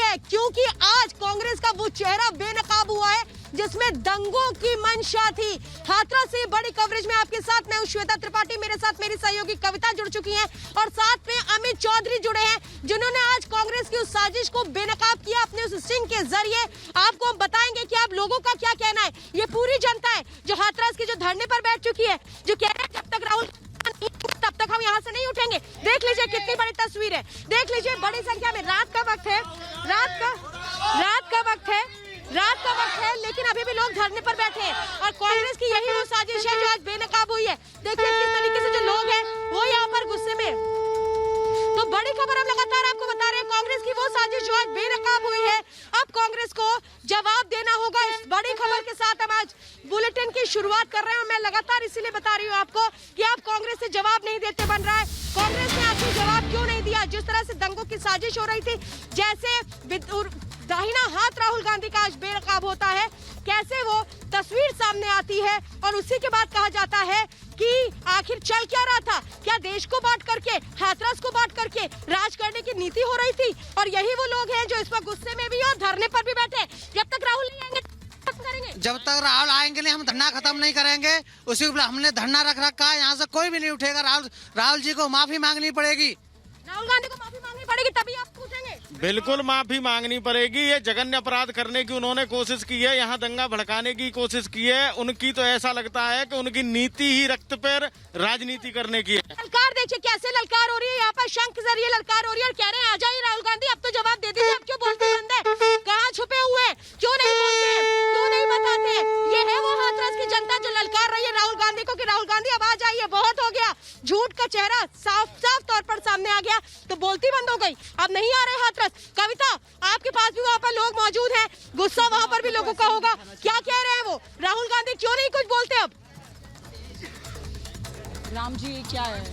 है, क्योंकि आज कांग्रेस का वो चेहरा बेनकाब हुआ है जिसमें दंगों की मंशा थी। हाथरस से बड़ी कवरेज में आपके साथ मैं हूं श्वेता त्रिपाठी, मेरे साथ मेरी सहयोगी कविता जुड़ चुकी हैं और साथ में अमित चौधरी जुड़े हैं, जिन्होंने आज कांग्रेस की उस साजिश को बेनकाब किया अपने उस स्टिंग के जरिए। आपको हम बताएंगे कि आप लोगों का क्या कहना है। ये पूरी जनता है जो हाथरस की जो धरने पर बैठ चुकी है, जो कह रहे हैं जब तक राहुल तब तक हम यहाँ से नहीं उठेंगे। देख लीजिए कितनी बड़ी तस्वीर है, देख लीजिए बड़ी संख्या में। रात का वक्त है, रात का वक्त है, लेकिन अभी भी लोग धरने पर बैठे हैं और कांग्रेस की यही वो साजिश है जो आज बेनकाब हुई है। देखिए किस तरीके से जो लोग हैं वो यहाँ पर गुस्से में। तो बड़ी खबर हम लगातार आपको बता रहे हैं, कांग्रेस की वो साजिश जो आज बेनकाब हुई है, अब कांग्रेस को जवाब देना होगा। इस बड़ी खबर के साथ हम आज बुलेटिन की शुरुआत कर रहे हैं और मैं लगातार इसीलिए बता रही हूँ आपको कि आप कांग्रेस से जवाब नहीं देते बन रहा है। कांग्रेस ने आखिर जवाब क्यों नहीं दिया? जिस तरह से दंगों की साजिश हो रही थी, जैसे दाहिना हाथ राहुल गांधी का आज बेनकाब होता है, कैसे वो तस्वीर सामने आती है और उसी के बाद कहा जाता है कि आखिर चल क्या रहा था? क्या देश को बांट करके, हाथरस को बांट करके राज करने की नीति हो रही थी? और यही वो लोग हैं जो इस वक्त गुस्से में भी और धरने पर भी बैठे। जब तक राहुल नहीं आएंगे करेंगे, जब तक राहुल आएंगे नहीं हम धरना खत्म नहीं करेंगे। उसी हमने धरना रख रखा है, यहाँ से कोई भी नहीं उठेगा। राहुल जी को माफी मांगनी पड़ेगी, राहुल गांधी को माफी मांगनी पड़ेगी, तभी आप पूछेंगे। बिल्कुल माफी मांगनी पड़ेगी। ये जघन्य अपराध करने की उन्होंने कोशिश की है, यहाँ दंगा भड़काने की कोशिश की है। उनकी तो ऐसा लगता है कि उनकी नीति ही रक्त पर राजनीति करने की है। ललकार देखिए कैसे ललकार हो रही है, यहाँ पर शंख के जरिए ललकार हो रही है और कह रहे हैं आ जाइए राहुल गांधी, अब तो जवाब दे दीजिए, अब क्यों बोलते बंद है? कहाँ छुपे हुए हैं? क्यों नहीं बोलते, क्यों नहीं बताते? ये है वो हाथरस की जनता जो ललकार रही है राहुल गांधी को कि राहुल गांधी अब आ जाइए, बहुत हो गया। झूठ का चेहरा साफ साफ तौर पर सामने आ गया तो बोलती बंद हो गई, अब नहीं आ रहे हाथरस। कविता, आपके पास भी वहाँ पर लोग मौजूद हैं, गुस्सा वहाँ पर भी लोगों का होगा, क्या कह रहे हैं वो? राहुल गांधी क्यों नहीं कुछ बोलते? अब राम जी ये क्या है?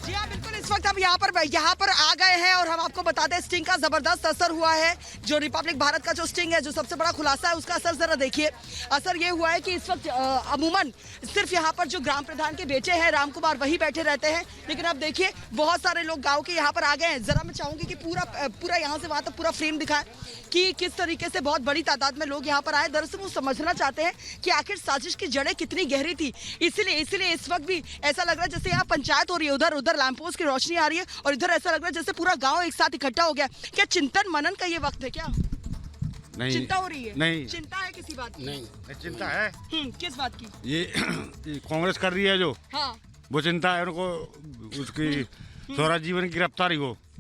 जी हाँ बिल्कुल, इस वक्त हम यहाँ पर आ गए हैं और हम आपको बताते हैं स्टिंग का जबरदस्त असर हुआ है। जो रिपब्लिक भारत का जो स्टिंग है, जो सबसे बड़ा खुलासा है, उसका असर जरा देखिए। असर ये हुआ है कि इस वक्त अमूमन सिर्फ यहाँ पर जो ग्राम प्रधान के बेटे हैं राम कुमार वही बैठे रहते हैं, लेकिन अब देखिए बहुत सारे लोग गाँव के यहाँ पर आ गए हैं। जरा मैं चाहूंगी कि पूरा यहाँ से वहाँ तक पूरा फ्रेम दिखाएं कि किस तरीके से बहुत बड़ी तादाद में लोग यहाँ पर आए। दरअसल वो समझना चाहते हैं कि आखिर साजिश की जड़ें कितनी गहरी थी। इसीलिए इस वक्त भी ऐसा लग रहा है जैसे यहाँ पंचायत हो रही है, उधर लैंपपोस्ट की रोशनी आ रही है और इधर ऐसा लग रहा है जैसे पूरा गांव एक साथ इकट्ठा हो गया। क्या चिंतन मनन का ये वक्त है? क्या नहीं, चिंता हो रही है? नहीं, चिंता है किसी बात की? नहीं चिंता है। किस बात की? ये कांग्रेस कर रही है जो, हाँ वो चिंता है उनको, उसकी स्वराज जीवन की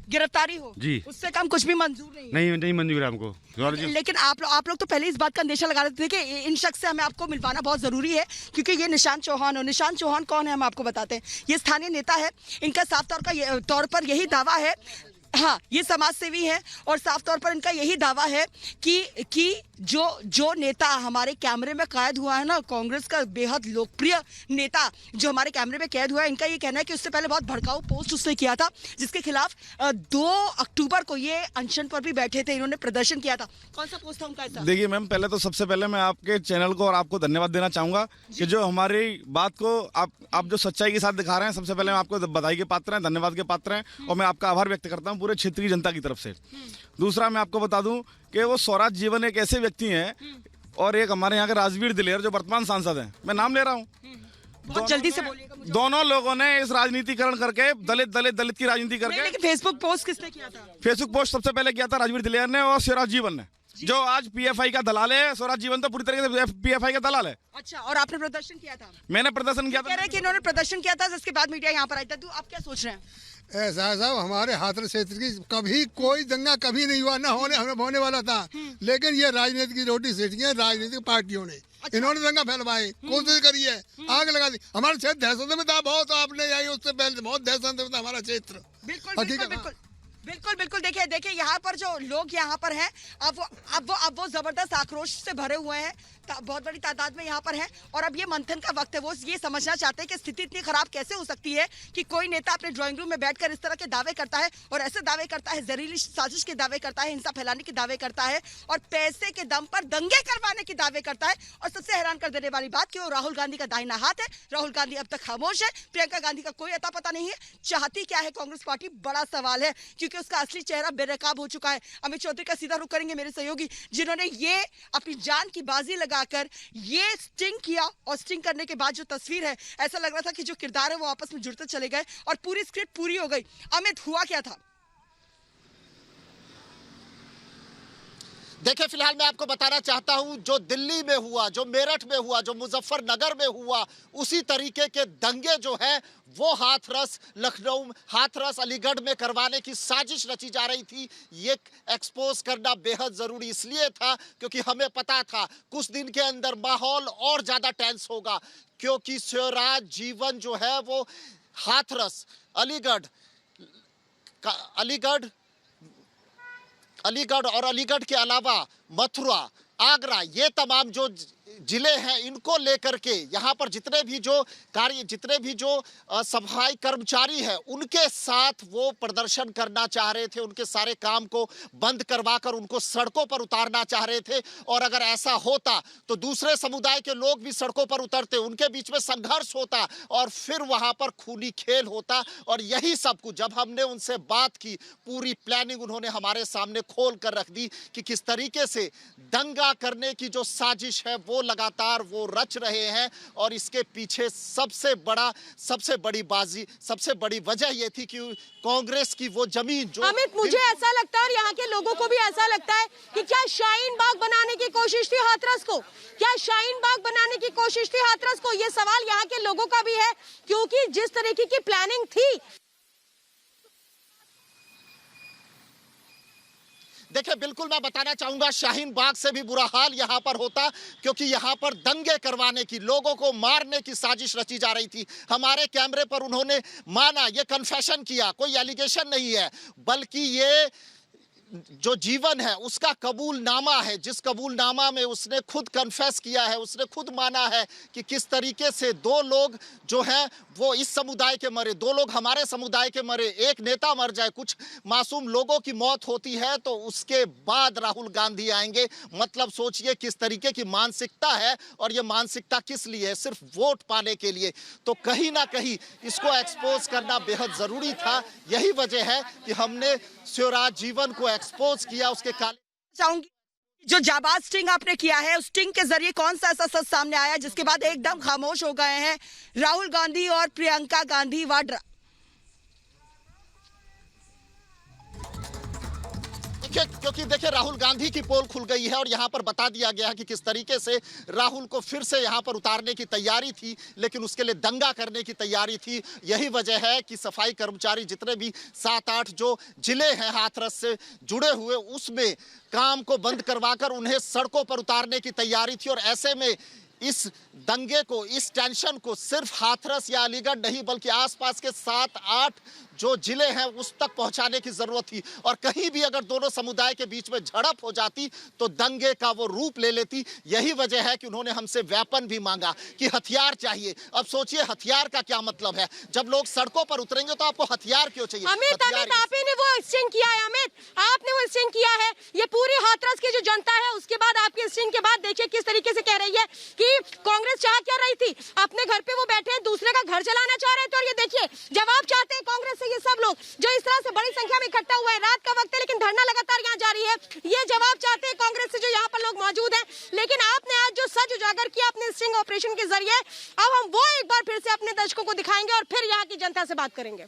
गिरफ्तारी हो जी, उससे कम कुछ भी मंजूर नहीं मंजूर है हमको। लेकिन आप लोग तो पहले इस बात का अंदेशा लगा रहे थे कि इन शख्स से हमें आपको मिलवाना बहुत जरूरी है, क्योंकि ये निशांत चौहान और निशांत चौहान कौन है हम आपको बताते हैं। ये स्थानीय नेता है, इनका साफ तौर पर यही दावा है, हाँ ये समाज सेवी है और साफ तौर पर इनका यही दावा है कि जो नेता हमारे कैमरे में कैद हुआ है ना, कांग्रेस का बेहद लोकप्रिय नेता जो हमारे कैमरे में कैद हुआ है, इनका ये कहना है कि उससे पहले बहुत भड़काऊ पोस्ट उसने किया था जिसके खिलाफ 2 अक्टूबर को ये अनशन पर भी बैठे थे, इन्होंने प्रदर्शन किया था। कौन सा पोस्ट था उनका ऐसा? देखिए मैम, पहले तो सबसे पहले मैं आपके चैनल को और आपको धन्यवाद देना चाहूंगा कि जो हमारी बात को आप जो सच्चाई के साथ दिखा रहे हैं, सबसे पहले मैं आपको बधाई के पात्र हैं, धन्यवाद के पात्र हैं और मैं आपका आभार व्यक्त करता हूं पूरे क्षेत्र की जनता की तरफ से। दूसरा मैं आपको बता दूं कि वो स्वराज जीवन एक ऐसे व्यक्ति हैं और एक हमारे यहाँ के राजवीर दिलेर जो वर्तमान सांसद हैं, मैं नाम ले रहा हूँ, बहुत जल्दी से बोलिएगा मुझे। दोनों लोगों ने इस राजनीतिकरण करके दलित की राजनीति करके। लेकिन फेसबुक पोस्ट किसने किया था? फेसबुक पोस्ट सबसे पहले किया था राजवीर दिलेर ने और स्वराज जीवन ने, जो आज पीएफआई का दलाल है। स्वराज जीवन तो पूरी तरीके से पीएफआई का दलाल है। अच्छा, और आपने प्रदर्शन किया था? मैंने प्रदर्शन किया था। कह रहे हैं कि इन्होंने प्रदर्शन किया था जिसके बाद मीडिया यहाँ पर आई था, तो आप क्या सोच रहे हैं? ऐसा साहब, हमारे हाथरस क्षेत्र की कभी कोई दंगा कभी नहीं हुआ, ना होने वाला था, लेकिन ये राजनीति की रोटी सेकी है राजनीतिक पार्टियों ने। इन्होंने दंगा फैलवाए, कोशिश करी है, आग लगा दी। हमारा क्षेत्र दहशत में था बहुत, आपने आई उससे पहले बहुत दहशत में था हमारा क्षेत्र। बिल्कुल बिल्कुल बिल्कुल, देखिए यहाँ पर जो लोग यहाँ पर हैं, अब वो जबरदस्त आक्रोश से भरे हुए हैं, बहुत बड़ी तादाद में यहाँ पर है। और अब ये मंथन का वक्त है, वो ये समझना चाहते हैं कि स्थिति इतनी खराब कैसे हो सकती है कि कोई नेता अपने ड्राइंग रूम में बैठकर इस तरह के दावे करता है, और ऐसे दावे करता है, जहरीली साजिश के दावे करता है, हिंसा फैलाने के दावे करता है, और पैसे के दम पर दंगे करवाने के दावे करता है। और सबसे हैरान कर देने वाली बात कि वो राहुल गांधी का दाहिना हाथ है। राहुल गांधी अब तक खामोश है, प्रियंका गांधी का कोई अता पता नहीं है। चाहती क्या है कांग्रेस पार्टी, बड़ा सवाल है, क्योंकि उसका असली चेहरा बेनकाब हो चुका है। अमित चौधरी का सीधा रुख करेंगे मेरे सहयोगी, जिन्होंने ये अपनी जान की बाजी लगाकर ये स्टिंग किया, और स्टिंग करने के बाद जो तस्वीर है, ऐसा लग रहा था कि जो किरदार है वो आपस में जुड़ते चले गए और पूरी स्क्रिप्ट पूरी हो गई। अमित, हुआ क्या था? देखिए, फिलहाल मैं आपको बताना चाहता हूं, जो दिल्ली में हुआ, जो मेरठ में हुआ, जो मुजफ्फरनगर में हुआ, उसी तरीके के दंगे जो है वो हाथरस लखनऊ, हाथरस अलीगढ़ में करवाने की साजिश रची जा रही थी। ये एक्सपोज करना बेहद जरूरी इसलिए था क्योंकि हमें पता था कुछ दिन के अंदर माहौल और ज्यादा टेंस होगा, क्योंकि स्वराज जीवन जो है वो हाथरस, अलीगढ़ और अलीगढ़ के अलावा मथुरा, आगरा, ये तमाम जो जिले हैं, इनको लेकर के यहाँ पर जितने भी जो सफाई कर्मचारी हैं, उनके साथ वो प्रदर्शन करना चाह रहे थे। उनके सारे काम को बंद करवाकर उनको सड़कों पर उतारना चाह रहे थे। और अगर ऐसा होता तो दूसरे समुदाय के लोग भी सड़कों पर उतरते, उनके बीच में संघर्ष होता और फिर वहां पर खूनी खेल होता। और यही सब कुछ जब हमने उनसे बात की, पूरी प्लानिंग उन्होंने हमारे सामने खोल कर रख दी कि किस तरीके से दंगा करने की जो साजिश है वो लगातार वो रच रहे हैं। और इसके पीछे सबसे बड़ी वजह ये थी कि कांग्रेस की वो जमीन जो अमित, मुझे ऐसा लगता है और यहाँ के लोगों को भी ऐसा लगता है कि क्या शाहीन बाग बनाने की कोशिश थी हाथरस को, ये सवाल यहाँ के लोगों का भी है, क्योंकि जिस तरीके की प्लानिंग थी। देखिए, बिल्कुल मैं बताना चाहूंगा, शाहीन बाग से भी बुरा हाल यहाँ पर होता, क्योंकि यहाँ पर दंगे करवाने की, लोगों को मारने की साजिश रची जा रही थी। हमारे कैमरे पर उन्होंने माना, ये कन्फेशन किया, कोई एलिगेशन नहीं है, बल्कि ये जो जीवन है उसका कबूलनामा है, जिस कबूलनामा में उसने खुद कन्फेस किया है, उसने खुद माना है कि किस तरीके से दो लोग जो हैं वो इस समुदाय के मरे, दो लोग हमारे समुदाय के मरे, एक नेता मर जाए, कुछ मासूम लोगों की मौत होती है तो उसके बाद राहुल गांधी आएंगे। मतलब सोचिए किस तरीके की मानसिकता है, और ये मानसिकता किस लिए है, सिर्फ वोट पाने के लिए। तो कहीं ना कहीं इसको एक्सपोज करना बेहद जरूरी था। यही वजह है कि हमने स्वराज जीवन को एक्सपोज किया। उसके चाहूंगी जो जाबाज स्टिंग आपने किया है, उस स्टिंग के जरिए कौन सा ऐसा सच सामने आया जिसके बाद एकदम खामोश हो गए हैं राहुल गांधी और प्रियंका गांधी वाड्रा? क्योंकि देखिए, राहुल गांधी की पोल खुल गई है और यहाँ पर बता दिया गया है कि किस तरीके से राहुल को फिर से यहाँ पर उतारने की तैयारी थी, लेकिन उसके लिए दंगा करने की तैयारी थी। यही वजह है कि सफाई कर्मचारी जितने भी 7-8 जो जिले हैं हाथरस से जुड़े हुए, उसमें काम को बंद करवाकर उन्हें सड़कों पर उतारने की तैयारी थी। और ऐसे में इस दंगे को, इस टेंशन को सिर्फ हाथरस या अलीगढ़ नहीं बल्कि आसपास के 7-8 जो जिले हैं उस तक पहुंचाने की जरूरत थी। और कहीं भी अगर दोनों समुदाय के बीच में झड़प हो जाती तो दंगे का वो रूप ले लेती। यही वजह है कि उन्होंने हमसे वेपन भी मांगा कि हथियार चाहिए। अब सोचिए हथियार का क्या मतलब है, जब लोग सड़कों पर उतरेंगे तो आपको हथियार क्यों चाहिए? अमित, आप ही ने वो स्टिंग किया है, अमित आपने वो स्टिंग किया है। ये पूरी हाथरस की जो जनता है, उसके बाद आपके स्टिंग के बाद देखिए किस तरीके से कह रही है कि कांग्रेस चाह क्या रही थी, अपने घर पे वो बैठे हैं, दूसरे का घर चलाना चाह रहे थे। और ये देखिए जवाब चाहते हैं कांग्रेस से ये सब लोग जो इस तरह से बड़ी संख्या में इकट्ठा हुए हैं। रात का वक्त है लेकिन धरना लगातार यहाँ जारी है। ये जवाब चाहते हैं कांग्रेस से जो यहाँ पर लोग मौजूद हैं। लेकिन आपने आज जो सच उजागर किया अपने स्टिंग ऑपरेशन के जरिए, अब हम वो एक बार फिर से अपने दर्शकों को दिखाएंगे और फिर यहाँ की जनता से बात करेंगे।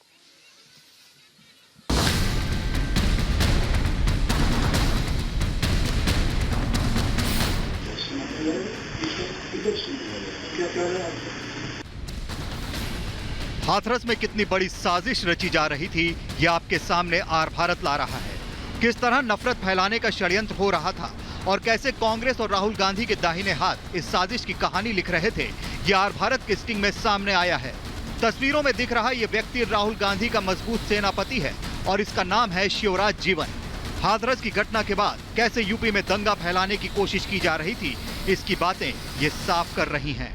हाथरस में कितनी बड़ी साजिश रची जा रही थी, ये आपके सामने आर भारत ला रहा है। किस तरह नफरत फैलाने का षड्यंत्र हो रहा था और कैसे कांग्रेस और राहुल गांधी के दाहिने हाथ इस साजिश की कहानी लिख रहे थे, ये आर भारत के स्टिंग में सामने आया है। तस्वीरों में दिख रहा ये व्यक्ति राहुल गांधी का मजबूत सेनापति है और इसका नाम है शिवराज जीवन। हाथरस की घटना के बाद कैसे यूपी में दंगा फैलाने की कोशिश की जा रही थी, इसकी बातें ये साफ कर रही हैं।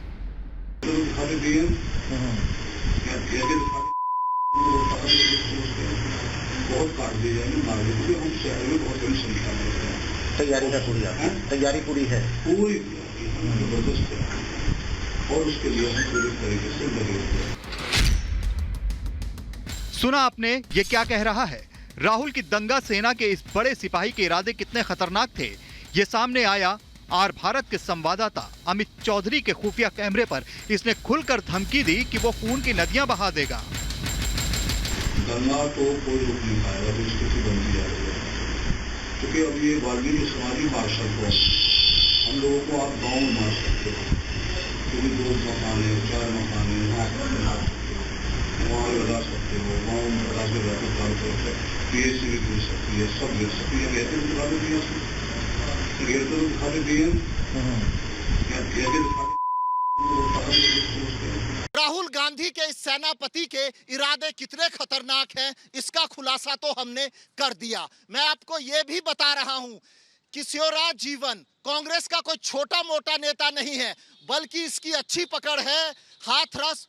तैयारी का तैयारी पूरी है और उसके लिए हम पूरी तरीके से लगे हुए हैं। सुना आपने ये क्या कह रहा है? राहुल की दंगा सेना के इस बड़े सिपाही के इरादे कितने खतरनाक थे, ये सामने आया आर भारत के संवाददाता अमित चौधरी के खुफिया कैमरे पर। इसने खुलकर धमकी दी कि वो खून की नदियां बहा देगा। दंगा को कोई रोक नहीं पाएगा, तो स्थिति बनती जा रही है, क्योंकि अब ये वाल्मीकि समाजी मार्शल को हम लोगों को आप गाँव में मार सकते हो, क्योंकि 2 मकान है, 4 मकान है, वहाँ लगा सकते हो, गाँव में लगा के रहते काम करते, PSC भी गिर सकती है, सब गिर सकती है। कहते हैं दिखा देती है, घेर तो दिखा देती है, राहुल गांधी के इस सेनापति के इरादे कितने खतरनाक हैं, इसका खुलासा तो हमने कर दिया। मैं आपको ये भी बता रहा हूं कि शिवराज जीवन कांग्रेस का कोई छोटा मोटा नेता नहीं है, बल्कि इसकी अच्छी पकड़ है हाथरस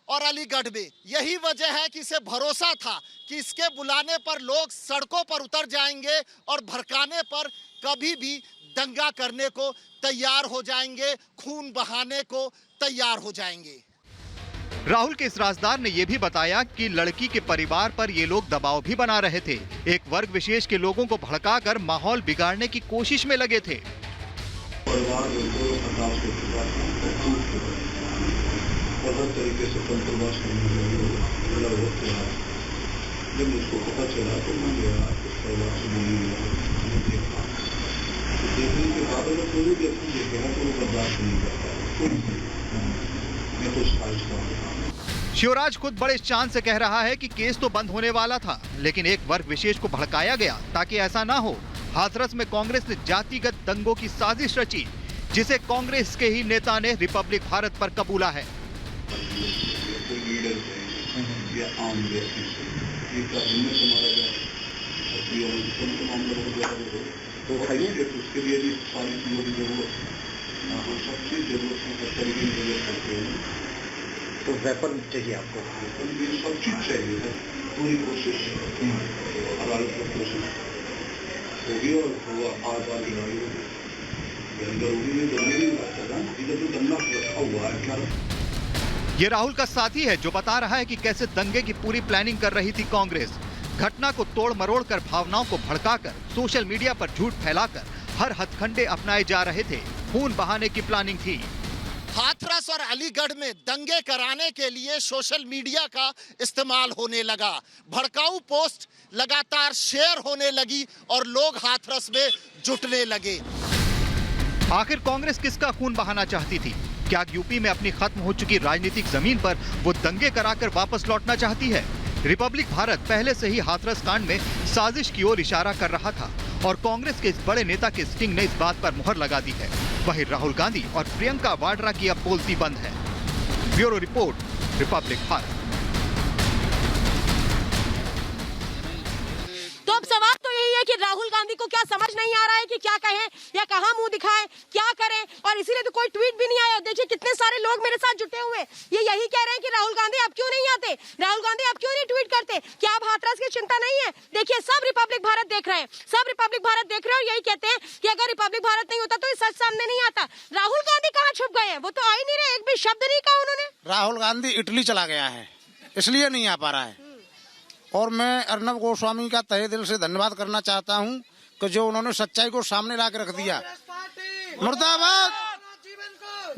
और अलीगढ़ में। यही वजह है कि इसे भरोसा था कि इसके बुलाने पर लोग सड़कों पर उतर जाएंगे और भड़काने पर कभी भी दंगा करने को तैयार हो जाएंगे, खून बहाने को तैयार हो जाएंगे। राहुल के इस राजदार ने यह भी बताया कि लड़की के परिवार पर ये लोग दबाव भी बना रहे थे। एक वर्ग विशेष के लोगों को भड़काकर माहौल बिगाड़ने की कोशिश में लगे थे। परिवार तरीके से कंट्रोवर्स जब मुझको पता चला तो मैं गया उस परिवार से मिलने लगा, देखा, देखने के बाद अगर कोई भी व्यक्ति देखेगा तो वो बर्दाश्त नहीं करता, मैं कुछ खारिज शिवराज खुद बड़े शान से कह रहा है कि केस तो बंद होने वाला था, लेकिन एक वर्ग विशेष को भड़काया गया ताकि ऐसा ना हो। हाथरस में कांग्रेस ने जातिगत दंगों की साजिश रची, जिसे कांग्रेस के ही नेता ने रिपब्लिक भारत पर कबूला है। उसके लिए भी सारी चीजों की जरूरत है, सब चीज जरूरत है, तो वेपन चाहिए आपको, सब चीज चाहिए, पूरी कोशिश होगी और आज लड़ाई होगी। ये राहुल का साथी है जो बता रहा है कि कैसे दंगे की पूरी प्लानिंग कर रही थी कांग्रेस। घटना को तोड़ मरोड़ कर, भावनाओं को भड़काकर, सोशल मीडिया पर झूठ फैलाकर हर हथकंडे अपनाए जा रहे थे। खून बहाने की प्लानिंग थी। हाथरस और अलीगढ़ में दंगे कराने के लिए सोशल मीडिया का इस्तेमाल होने लगा। भड़काऊ पोस्ट लगातार शेयर होने लगी और लोग हाथरस में जुटने लगे। आखिर कांग्रेस किसका खून बहाना चाहती थी? क्या यूपी में अपनी खत्म हो चुकी राजनीतिक जमीन पर वो दंगे कराकर वापस लौटना चाहती है? रिपब्लिक भारत पहले से ही हाथरस कांड में साजिश की ओर इशारा कर रहा था और कांग्रेस के इस बड़े नेता के स्टिंग ने इस बात पर मुहर लगा दी है। वहीं राहुल गांधी और प्रियंका वाड्रा की अब बोलती बंद है। Bureau report, Republic Bharat. तो अब सवाल तो यही है कि राहुल गांधी को क्या समझ नहीं आ रहा है कि क्या कहें या कहां मुंह दिखाएं, क्या करें, और इसीलिए तो कोई ट्वीट भी नहीं आया। देखिए कितने सारे लोग मेरे साथ जुटे हुए, ये यही कह रहे हैं कि राहुल गांधी आप क्यों नहीं आते, राहुल गांधी आप क्यों नहीं ट्वीट करते, क्या आप हाथरस की चिंता नहीं है? देखिए सब रिपब्लिक भारत देख रहे हैं, सब रिपब्लिक भारत देख रहे हैं और यही कहते हैं कि अगर रिपब्लिक भारत नहीं होता तो ये सच सामने नहीं आता। राहुल गांधी कहाँ छुप गए हैं? वो तो आ ही नहीं रहे, एक भी शब्द नहीं कहा उन्होंने। राहुल गांधी इटली चला गया है, इसलिए नहीं आ पा रहा है। और मैं अर्नब गोस्वामी का तहे दिल से धन्यवाद करना चाहता हूं कि जो उन्होंने सच्चाई को सामने ला के रख दिया। मुर्दाबाद,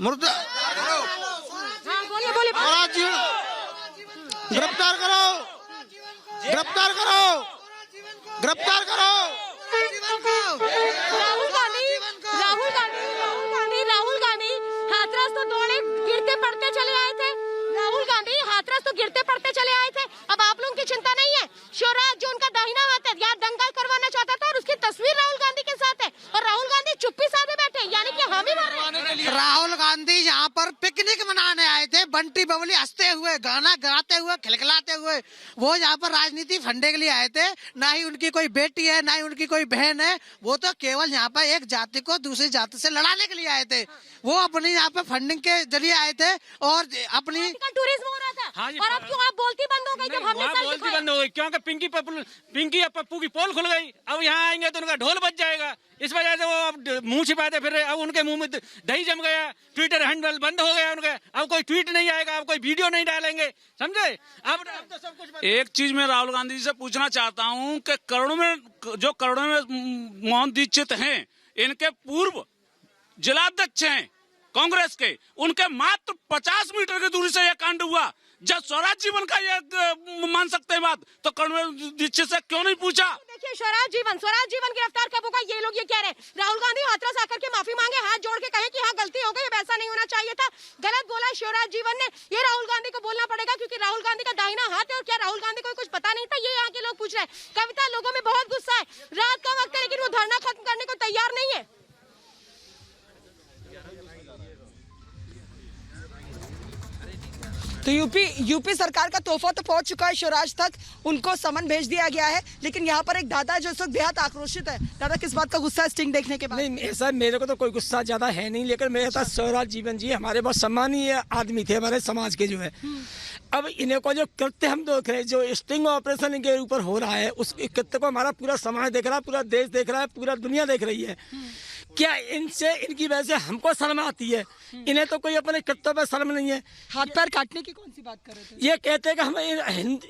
मुर्दा, गिरफ्तार करो, गिरफ्तार करो, गिरफ्तार करो। राहुल गांधी हाथरस तो दौड़े गिरते पड़ते चले आए थे। राहुल गांधी हाथरस तो गिरते पड़ते चले आए थे। अब आप लोगों की चिंता नहीं है। शिवराज जो उनका दाहिना हाथ है, यहाँ दंगल करवाना चाहता था और उसकी तस्वीर राहुल गांधी के साथ है और राहुल गांधी चुप्पी साधे बैठे, यानी कि हम ही मार रहे हैं। राहुल गांधी यहाँ पर पिकनिक मनाने आए थे, बंटी बबली हंसते हुए, गाना गाते हुए, खिलखिलाते हुए। वो यहाँ पर राजनीति फंडे के लिए आए थे। ना ही उनकी कोई बेटी है, ना ही उनकी कोई बहन है। वो तो केवल यहाँ पर एक जाति को दूसरी जाति से लड़ाने के लिए आए थे। वो अपनी यहाँ पे फंडिंग के जरिए आए थे और अपनी टूरिज्म हो रहा था। हाँ जी, और अब क्यों आप बोलती बंद हो गई जब हमने सर बोलती बंद हो गई क्योंकि पिंकी और पप्पू की पोल खुल गई। अब यहाँ आएंगे तो उनका ढोल बज जाएगा, इस वजह से वो अब मुंह छिपाते फिर। अब उनके मुंह में दही जम गया, ट्विटर हैंडल बंद हो गया उनका। अब कोई ट्वीट नहीं आएगा, अब कोई वीडियो नहीं डालेंगे, समझे। अब तो सब कुछ एक चीज मैं राहुल गांधी जी से पूछना चाहता हूं कि करोड़ों में मोहन दीक्षित हैं, इनके पूर्व जिलाध्यक्ष हैं कांग्रेस के, उनके मात्र 50 मीटर की दूरी से यह कांड हुआ। जब स्वराज जीवन का ये मान सकते हैं बात, तो करोड़ों दीक्षित से क्यों नहीं पूछा? देखिए स्वराज जीवन गिरफ्तार कब होगा, ये लोग ये कह रहे हैं। राहुल गांधी हाथरस आकर के माफी मांगे, हाथ जोड़ के कहे कि हाँ गलती हो गई, अब ऐसा नहीं होना चाहिए था। गलत बोला शिवराज जीवन ने, ये राहुल गांधी को बोलना पड़ेगा क्योंकि राहुल गांधी का दाहिना हाथ है। और क्या राहुल गांधी को कुछ पता नहीं था? ये यहाँ के लोग पूछ रहे हैं। कविता, लोगों में बहुत गुस्सा है, रात का वक्त है लेकिन वो धरना खत्म करने को तैयार नहीं है। तो यूपी सरकार का तोहफा तो पहुंच चुका है शिवराज तक, उनको समन भेज दिया गया है। लेकिन यहाँ पर एक दादा जो इस वक्त बेहद आक्रोशित है। दादा, किस बात का गुस्सा है स्टिंग देखने के बाद? नहीं, ऐसा मेरे को तो कोई गुस्सा ज्यादा है नहीं, लेकिन मेरे साथ स्वराज जीवन जी हमारे बहुत सम्मानीय आदमी थे, हमारे समाज के जो है। अब इन्हें को जो कृत्य हम देख रहे हैं, जो स्टिंग ऑपरेशन इनके ऊपर हो रहा है, उस कृत्य को हमारा पूरा समाज देख रहा है, पूरा देश देख रहा है, पूरा दुनिया देख रही है। क्या इनसे, इनकी वजह से हमको शर्म आती है? इन्हें तो कोई अपने कृत्य पर शर्म नहीं है। हाथ पैर काटने की कौन सी बात कर रहे थे? ये कहते हैं कि हम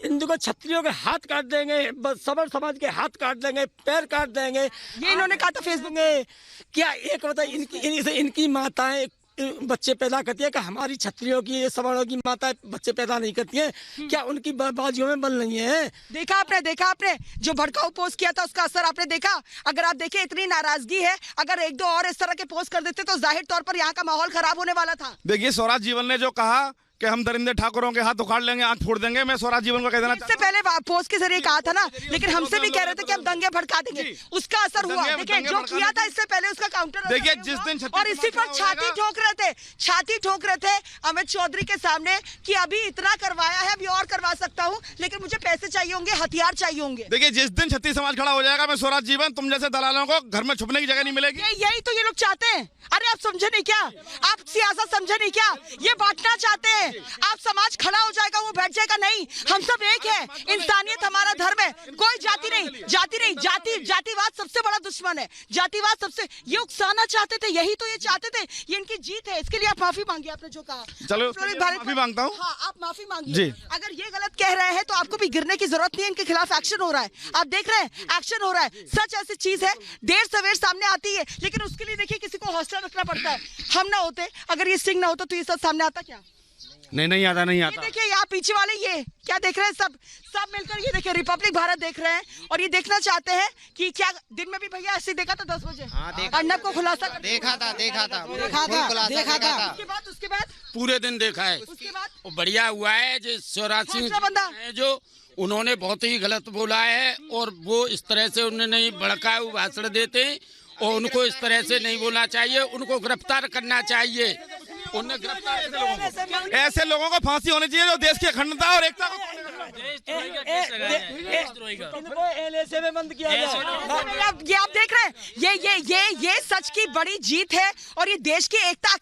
हिंदू को, क्षत्रियों के हाथ काट देंगे, सबर समाज के हाथ काट देंगे, पैर काट देंगे, ये इन्होंने कहा था फेसबुक में। क्या एक बताइए, इनकी माताएं बच्चे पैदा करती है कि हमारी क्षत्रियों की, सवर्णों की माताएं बच्चे पैदा नहीं करती हैं? क्या उनकी बाजियों में बल नहीं है? देखा आपने जो भड़काऊ पोस्ट किया था उसका असर आपने देखा? अगर आप देखें इतनी नाराजगी है, अगर एक दो और इस तरह के पोस्ट कर देते तो जाहिर तौर पर यहाँ का माहौल खराब होने वाला था। देखिए, स्वराज जीवन ने जो कहा कि हम दरिंदे ठाकुरों के हाथ उखाड़ लेंगे, आंख फोड़ देंगे, मैं स्वराज जीवन को कह देना इससे पहले पोस्ट के जरिए कहा था ना, लेकिन हमसे भी कह रहे थे कि हम दंगे भड़का देंगे, उसका असर हुआ। देखिए जो किया था इससे पहले उसका काउंटर देखिए, जिस दिन और इसी पर छाती ठोक रहे थे अमित चौधरी के सामने कि अभी इतना करवाया है, अभी और करवा सकता हूँ, लेकिन मुझे पैसे चाहिए होंगे, हथियार चाहिए होंगे। देखिए, जिस दिन छत्तीस समाज खड़ा हो जाएगा, मैं स्वराज जीवन तुम जैसे दलालों को घर में छुपने की जगह नहीं मिलेगी। यही तो ये लोग चाहते हैं। अरे आप समझे नहीं क्या? आप सियासत समझे नहीं क्या? ये बांटना चाहते हैं। आप समाज खड़ा हो जाएगा, वो बैठ जाएगा नहीं। हम सब एक है, इंसानियत हमारा धर्म है, कोई जाति नहीं। जातिवाद सबसे बड़ा दुश्मन है, जातिवाद सबसे, ये उकसाना चाहते थे, यही तो ये चाहते थे। ये इनकी जीत है, इसके लिए आप माफी मांगिए। आपने जो कहा, चलो माफी मांगता हूँ। हाँ, आप माफी मांगिए। अगर ये गलत कह रहे हैं तो आपको भी गिरने की जरूरत नहीं है। इनके खिलाफ एक्शन हो रहा है, आप देख रहे हैं, एक्शन हो रहा है। सच ऐसी चीज है, देर सवेर सामने आती है, लेकिन उसके लिए देखिए किसी को हौसला रखना पड़ता है। हम ना होते, अगर ये स्टिंग ना होता तो ये सब सामने आता क्या? नहीं आता। ये देखिए, यहाँ पीछे वाले ये क्या देख रहे हैं? सब मिलकर ये देखिए रिपब्लिक भारत देख रहे हैं और ये देखना चाहते हैं कि क्या दिन में भी भैया ऐसे देखा था 10 बजे अर्नब को खुलासा देखा था। उसके बाद पूरे दिन देखा है। उसके बाद बढ़िया हुआ है जो स्वराज सिंह बंदा है, जो उन्होंने बहुत ही गलत बोला है और वो इस तरह से उन्होंने नहीं भड़काए हुए भाषण देते और उनको इस तरह से नहीं बोलना चाहिए। उनको गिरफ्तार करना चाहिए। उन्हें गिरफ्तार ऐसे लोगों को फांसी होनी चाहिए जो देश की अखंडता और एकता को में बंद किया गया। ये आप देख रहे हैं, ये सच की बड़ी जीत है और ये देश की एकता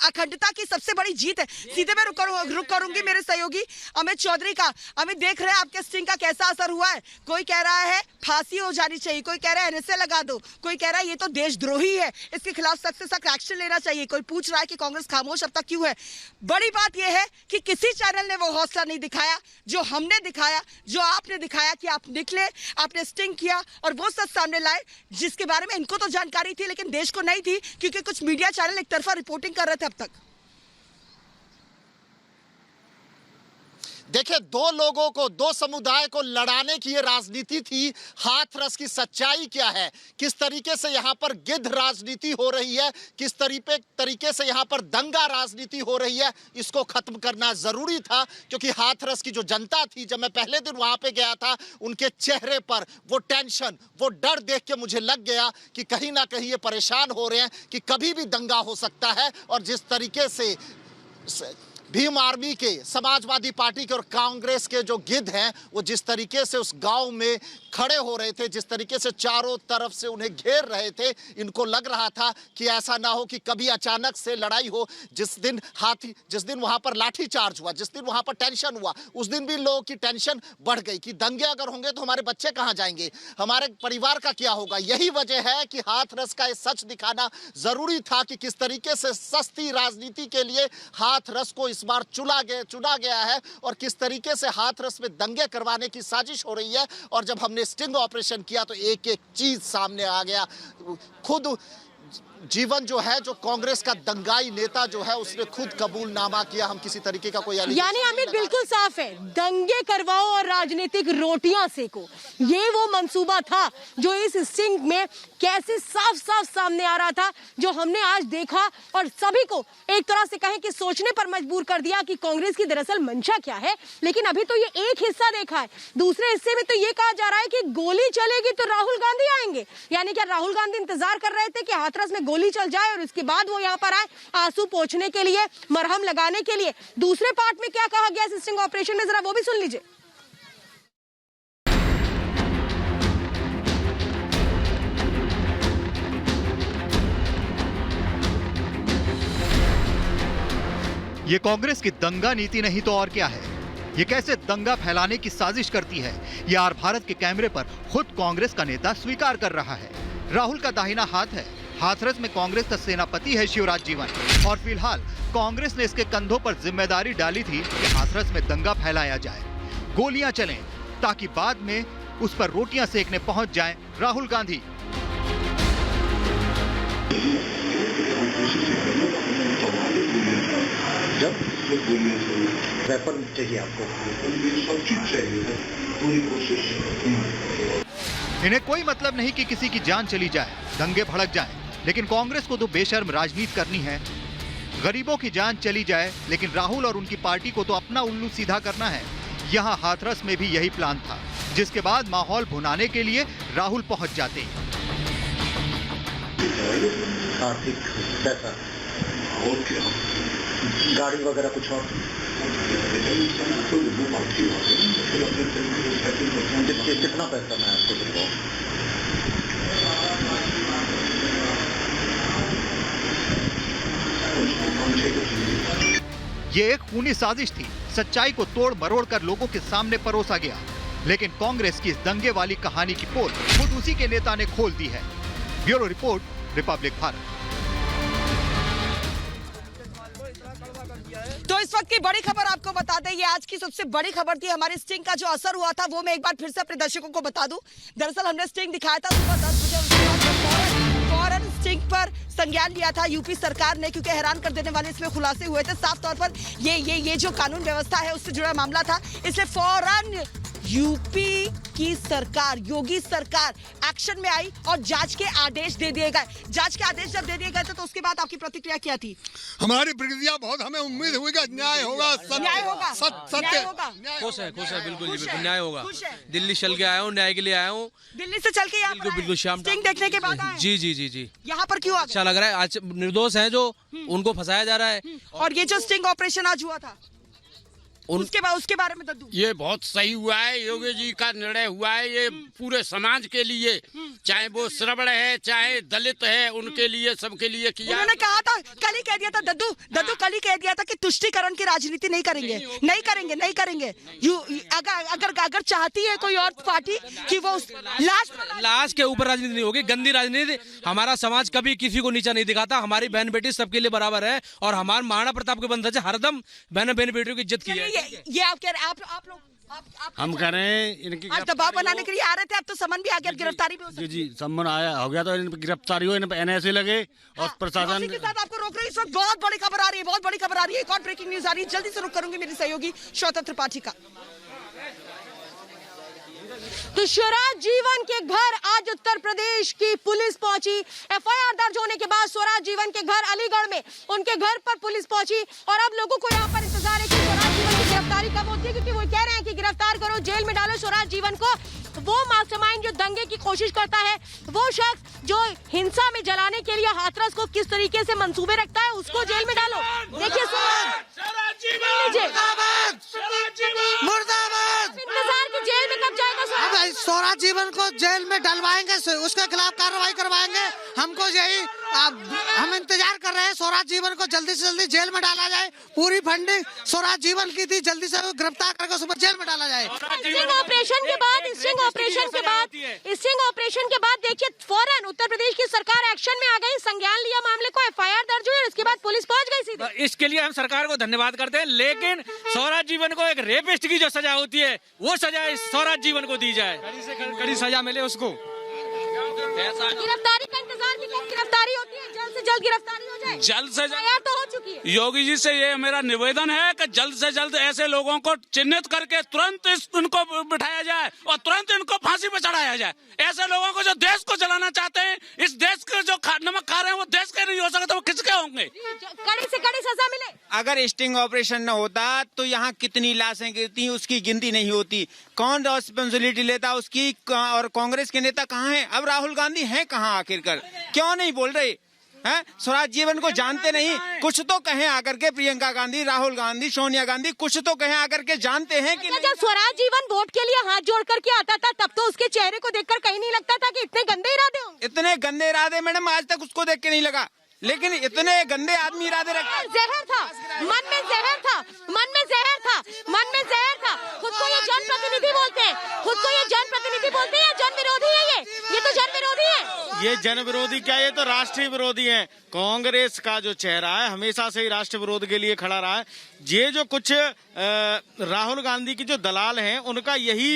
अखंडता की सबसे बड़ी जीत है। सीधे मैं रुक करूंगी मेरे सहयोगी अमित चौधरी का। अमित, देख रहे हैं आपके स्टिंग का कैसा असर हुआ है? कोई कह रहा है फांसी हो जानी चाहिए, कोई कह रहा है NSA लगा दो, कोई कह रहा है ये तो देशद्रोही है, इसके खिलाफ सख्त से सख्त एक्शन लेना चाहिए, कोई पूछ रहा है कि कांग्रेस खामोश अब तक क्यों है। बड़ी बात यह है कि किसी चैनल ने वो हौसला नहीं दिखाया जो हमने दिखाया, जो आपने दिखाया कि आप निकले, आपने स्टिंग किया और वो सच सामने लाए जिसके बारे में इनको तो जानकारी थी लेकिन देश को नहीं थी, क्योंकि कुछ मीडिया चैनल एक तरफा रिपोर्टिंग कर रहे थे अब तक। देखिए, दो लोगों को, दो समुदाय को लड़ाने की ये राजनीति थी। हाथरस की सच्चाई क्या है, किस तरीके से यहाँ पर गिद्ध राजनीति हो रही है, किस तरीके से यहाँ पर दंगा राजनीति हो रही है, इसको खत्म करना जरूरी था। क्योंकि हाथरस की जो जनता थी, जब मैं पहले दिन वहां पे गया था, उनके चेहरे पर वो टेंशन, वो डर देख के मुझे लग गया कि कहीं ना कहीं ये परेशान हो रहे हैं कि कभी भी दंगा हो सकता है। और जिस तरीके से भीम आर्मी के, समाजवादी पार्टी के और कांग्रेस के जो गिद्ध हैं, वो जिस तरीके से उस गांव में खड़े हो रहे थे, जिस तरीके से चारों तरफ से उन्हें घेर रहे थे, इनको लग रहा था कि ऐसा ना हो कि कभी अचानक से लड़ाई हो। जिस दिन वहां पर लाठी चार्ज हुआ, जिस दिन वहां पर टेंशन हुआ, उस दिन भी लोगों की टेंशन बढ़ गई कि दंगे अगर होंगे तो हमारे बच्चे कहां जाएंगे, हमारे परिवार का क्या होगा। यही वजह है कि हाथरस का ये सच दिखाना जरूरी था कि किस तरीके से सस्ती राजनीति के लिए हाथरस को इस बार चुना गया है और किस तरीके से हाथरस में दंगे करवाने की साजिश हो रही है। और जब हमने स्टिंग ऑपरेशन किया तो एक एक चीज सामने आ गया। खुद जीवन जो है, जो कांग्रेस का दंगाई नेता जो है, उसने खुद कबूलनामा किया। हम किसी तरीके का कोई यानी अमित बिल्कुल साफ है, दंगे करवाओ और राजनीतिक रोटियां सेको, ये वो मंसूबा था जो इस स्टिंग में कैसे साफ साफ सामने आ रहा था, जो हमने आज देखा और सभी को एक तरह से कहें कि सोचने पर मजबूर कर दिया कि कांग्रेस की दरअसल मंशा क्या है। लेकिन अभी तो ये एक हिस्सा देखा है, दूसरे हिस्से में तो ये कहा जा रहा है कि गोली चलेगी तो राहुल गांधी आएंगे। यानी क्या राहुल गांधी इंतजार कर रहे थे कि हाथरस में गोली चल जाए और उसके बाद वो यहाँ पर आए आंसू पोंछने के लिए, मरहम लगाने के लिए। दूसरे पार्ट में क्या कहा गया इस स्टिंग ऑपरेशन में, जरा वो भी सुन लीजिए। ये कांग्रेस की दंगा नीति नहीं तो और क्या है। ये कैसे दंगा फैलाने की साजिश करती है, ये आर भारत के कैमरे पर खुद कांग्रेस का नेता स्वीकार कर रहा है। राहुल का दाहिना हाथ है। हाथरस में कांग्रेस का सेनापति है शिवराज जीवन, और फिलहाल कांग्रेस ने इसके कंधों पर जिम्मेदारी डाली थी कि हाथरस में दंगा फैलाया जाए, गोलियां चलें, ताकि बाद में उस पर रोटियां सेकने पहुंच जाएं राहुल गांधी। वेपन चाहिए आपको, सब चीज चाहिए, पूरी कोशिश। इन्हें कोई मतलब नहीं कि किसी की जान चली जाए, दंगे भड़क जाए, लेकिन कांग्रेस को तो बेशर्म राजनीति करनी है। गरीबों की जान चली जाए, लेकिन राहुल और उनकी पार्टी को तो अपना उल्लू सीधा करना है। यहाँ हाथरस में भी यही प्लान था, जिसके बाद माहौल भुनाने के लिए राहुल पहुंच जाते। आर्थिक पैसा और क्या, गाड़ी वगैरह कुछ और, कितना पैसा मैं आपको दूंगा? ये एक खूनी साजिश थी, सच्चाई को तोड़ मरोड़ कर लोगों के सामने परोसा गया। लेकिन कांग्रेस की इस दंगे वाली कहानी की पोल खुद उसी के नेता ने खोल दी है। Bureau report, Republic Bharat. तो इस वक्त की बड़ी खबर आपको बता दें, ये आज की सबसे बड़ी खबर थी। हमारी स्टिंग का जो असर हुआ था वो मैं एक बार फिर से अपने दर्शकों को बता दूं। दरअसल हमने स्टिंग दिखाया था सुबह 10 बजे, उसके बाद फौरन स्टिंग पर संज्ञान लिया था यूपी सरकार ने, क्योंकि हैरान कर देने वाले इसमें खुलासे हुए थे। साफ तौर पर ये जो कानून व्यवस्था है उससे जुड़ा मामला था, इसलिए फौरन यूपी की सरकार, योगी सरकार एक्शन में आई और जांच के आदेश दे दिए गए। जांच के आदेश जब दे दिए गए थे तो उसके बाद आपकी प्रतिक्रिया क्या थी? हमारी प्रतिक्रिया बहुत, हमें उम्मीद हुई कि न्याय होगा, न्याय होगा, सत्य होगा। खुश है बिल्कुल न्याय होगा। दिल्ली चल के आया हूँ, न्याय के लिए आया हूँ। दिल्ली से चल के बिल्कुल शाम स्टिंग देखने के बाद जी यहाँ पर क्यों? अच्छा लग रहा है, आज निर्दोष हैं जो, उनको फंसाया जा रहा है। और ये जो स्टिंग ऑपरेशन आज हुआ था उसके बारे में दद्दू, ये बहुत सही हुआ है, योगी जी का निर्णय हुआ है, ये पूरे समाज के लिए, चाहे वो श्रवण है चाहे दलित है, उनके लिए, सबके लिए किया। उन्होंने कहा था, कल ही कह दिया था दद्दू कल ही कह दिया था कि तुष्टीकरण की राजनीति नहीं करेंगे। अगर चाहती है कोई और पार्टी कि वो लाश के ऊपर राजनीति नहीं होगी, गंदी राजनीति। हमारा समाज कभी किसी को नीचा नहीं दिखाता, हमारी बहन बेटी सबके लिए बराबर है, और हमारा महाराणा प्रताप के बंधन से हरदम बहन बेटियों की इज्जत की है। ये आप कह रहे, आप लोग हम कह रहे हैं इनकी आज दबाव बनाने के लिए आ रहे थे, अब तो समन भी आ गया, गिरफ्तारी भी हो सकती है। जी सम्मन आया हो गया तो इन पर गिरफ्तारी हो, इन पर NSA लगे और प्रशासन के साथ आपको रोक रही है। इस वक्त बहुत बड़ी खबर आ रही है, बहुत बड़ी खबर आ रही है, एक और ब्रेकिंग न्यूज आ रही है, जल्दी से रुक करूंगी मेरी सहयोगी श्वेता त्रिपाठी का। तो स्वराज जीवन के घर आज उत्तर प्रदेश की पुलिस पहुंची। FIR दर्ज होने के बाद स्वराज जीवन के घर अलीगढ़ में उनके घर पर पुलिस पहुंची और अब लोगों को यहाँ पर इंतजार है कि स्वराज जीवन की गिरफ्तारी कब होती है, क्योंकि वो कह रहे हैं कि गिरफ्तार करो, जेल में डालो स्वराज जीवन को। वो मास्टरमाइंड जो दंगे की कोशिश करता है, वो शख्स जो हिंसा में जलाने के लिए हाथरस को किस तरीके से मंसूबे रखता है, उसको जेल में डालो। देखिए इंतजार की जेल में कब जाएगा स्वराज जीवन को जेल में डलवाएंगे, उसके खिलाफ कार्रवाई करवाएंगे। हमको यही हम इंतजार कर रहे हैं, स्वराज जीवन को जल्दी से जल्दी जेल में डाला जाए। पूरी फंडिंग स्वराज जीवन की थी, जल्दी से गिरफ्तार करके उसको जेल में डाला जाए। स्टिंग ऑपरेशन के बाद देखिए फौरन उत्तर प्रदेश की सरकार एक्शन में आ गई, संज्ञान लिया मामले को, FIR दर्ज हुई और इसके बाद पुलिस पहुंच गई सीधे। इसके लिए हम सरकार को धन्यवाद करते हैं, लेकिन स्वराज जीवन को एक रेपिस्ट की जो सजा होती है, वो सजा स्वराज जीवन को दी जाए, कड़ी सजा मिले उसको। गिरफ्तारी का इंतजार की कब गिरफ्तारी होती है, जल्द से जल्द गिरफ्तारी हो जाए। जल्द से जल्द तो हो चुकी है। योगी जी से ये मेरा निवेदन है कि जल्द से जल्द ऐसे लोगों को चिन्हित करके तुरंत इनको बिठाया जाए और तुरंत इनको फांसी पे चढ़ाया जाए। ऐसे लोगों को जो देश को जलाना चाहते हैं, इस देश के जो नमक खा रहे हैं, वो देश के नहीं हो सकते, वो किसके होंगे? कड़ी से कड़ी सजा मिले। अगर स्टिंग ऑपरेशन न होता तो यहाँ कितनी लाशें गिरती, उसकी गिनती नहीं होती। कौन रिस्पॉन्सिबिलिटी लेता उसकी, और कांग्रेस के नेता कहाँ हैं? अब राहुल गांधी हैं कहाँ आखिरकार? क्यों नहीं बोल रहे हैं? स्वराज जीवन को जानते नहीं, कुछ तो कहें आकर के। प्रियंका गांधी, राहुल गांधी, सोनिया गांधी, कुछ तो कहें आकर के। जानते हैं कि जब स्वराज जीवन वोट के लिए हाथ जोड़ करके आता था, तब तो उसके चेहरे को देखकर कहीं नहीं लगता था कि इतने गंदे इरादे होंगे। इतने गंदे इरादे मैडम आज तक उसको देख के नहीं लगा, लेकिन इतने गंदे आदमी इरादे रखते। जहर था मन में, जहर था मन में, जहर था मन में, जहर था। खुद को ये जनप्रतिनिधि बोलते हैं, खुद को ये जनप्रतिनिधि बोलते हैं या जन विरोधी है? ये तो जन विरोधी है। ये जन विरोधी क्या, ये तो राष्ट्रीय विरोधी है। कांग्रेस का जो चेहरा है हमेशा से ही राष्ट्र विरोध के लिए खड़ा रहा है। ये जो कुछ राहुल गांधी की जो दलाल हैं, उनका यही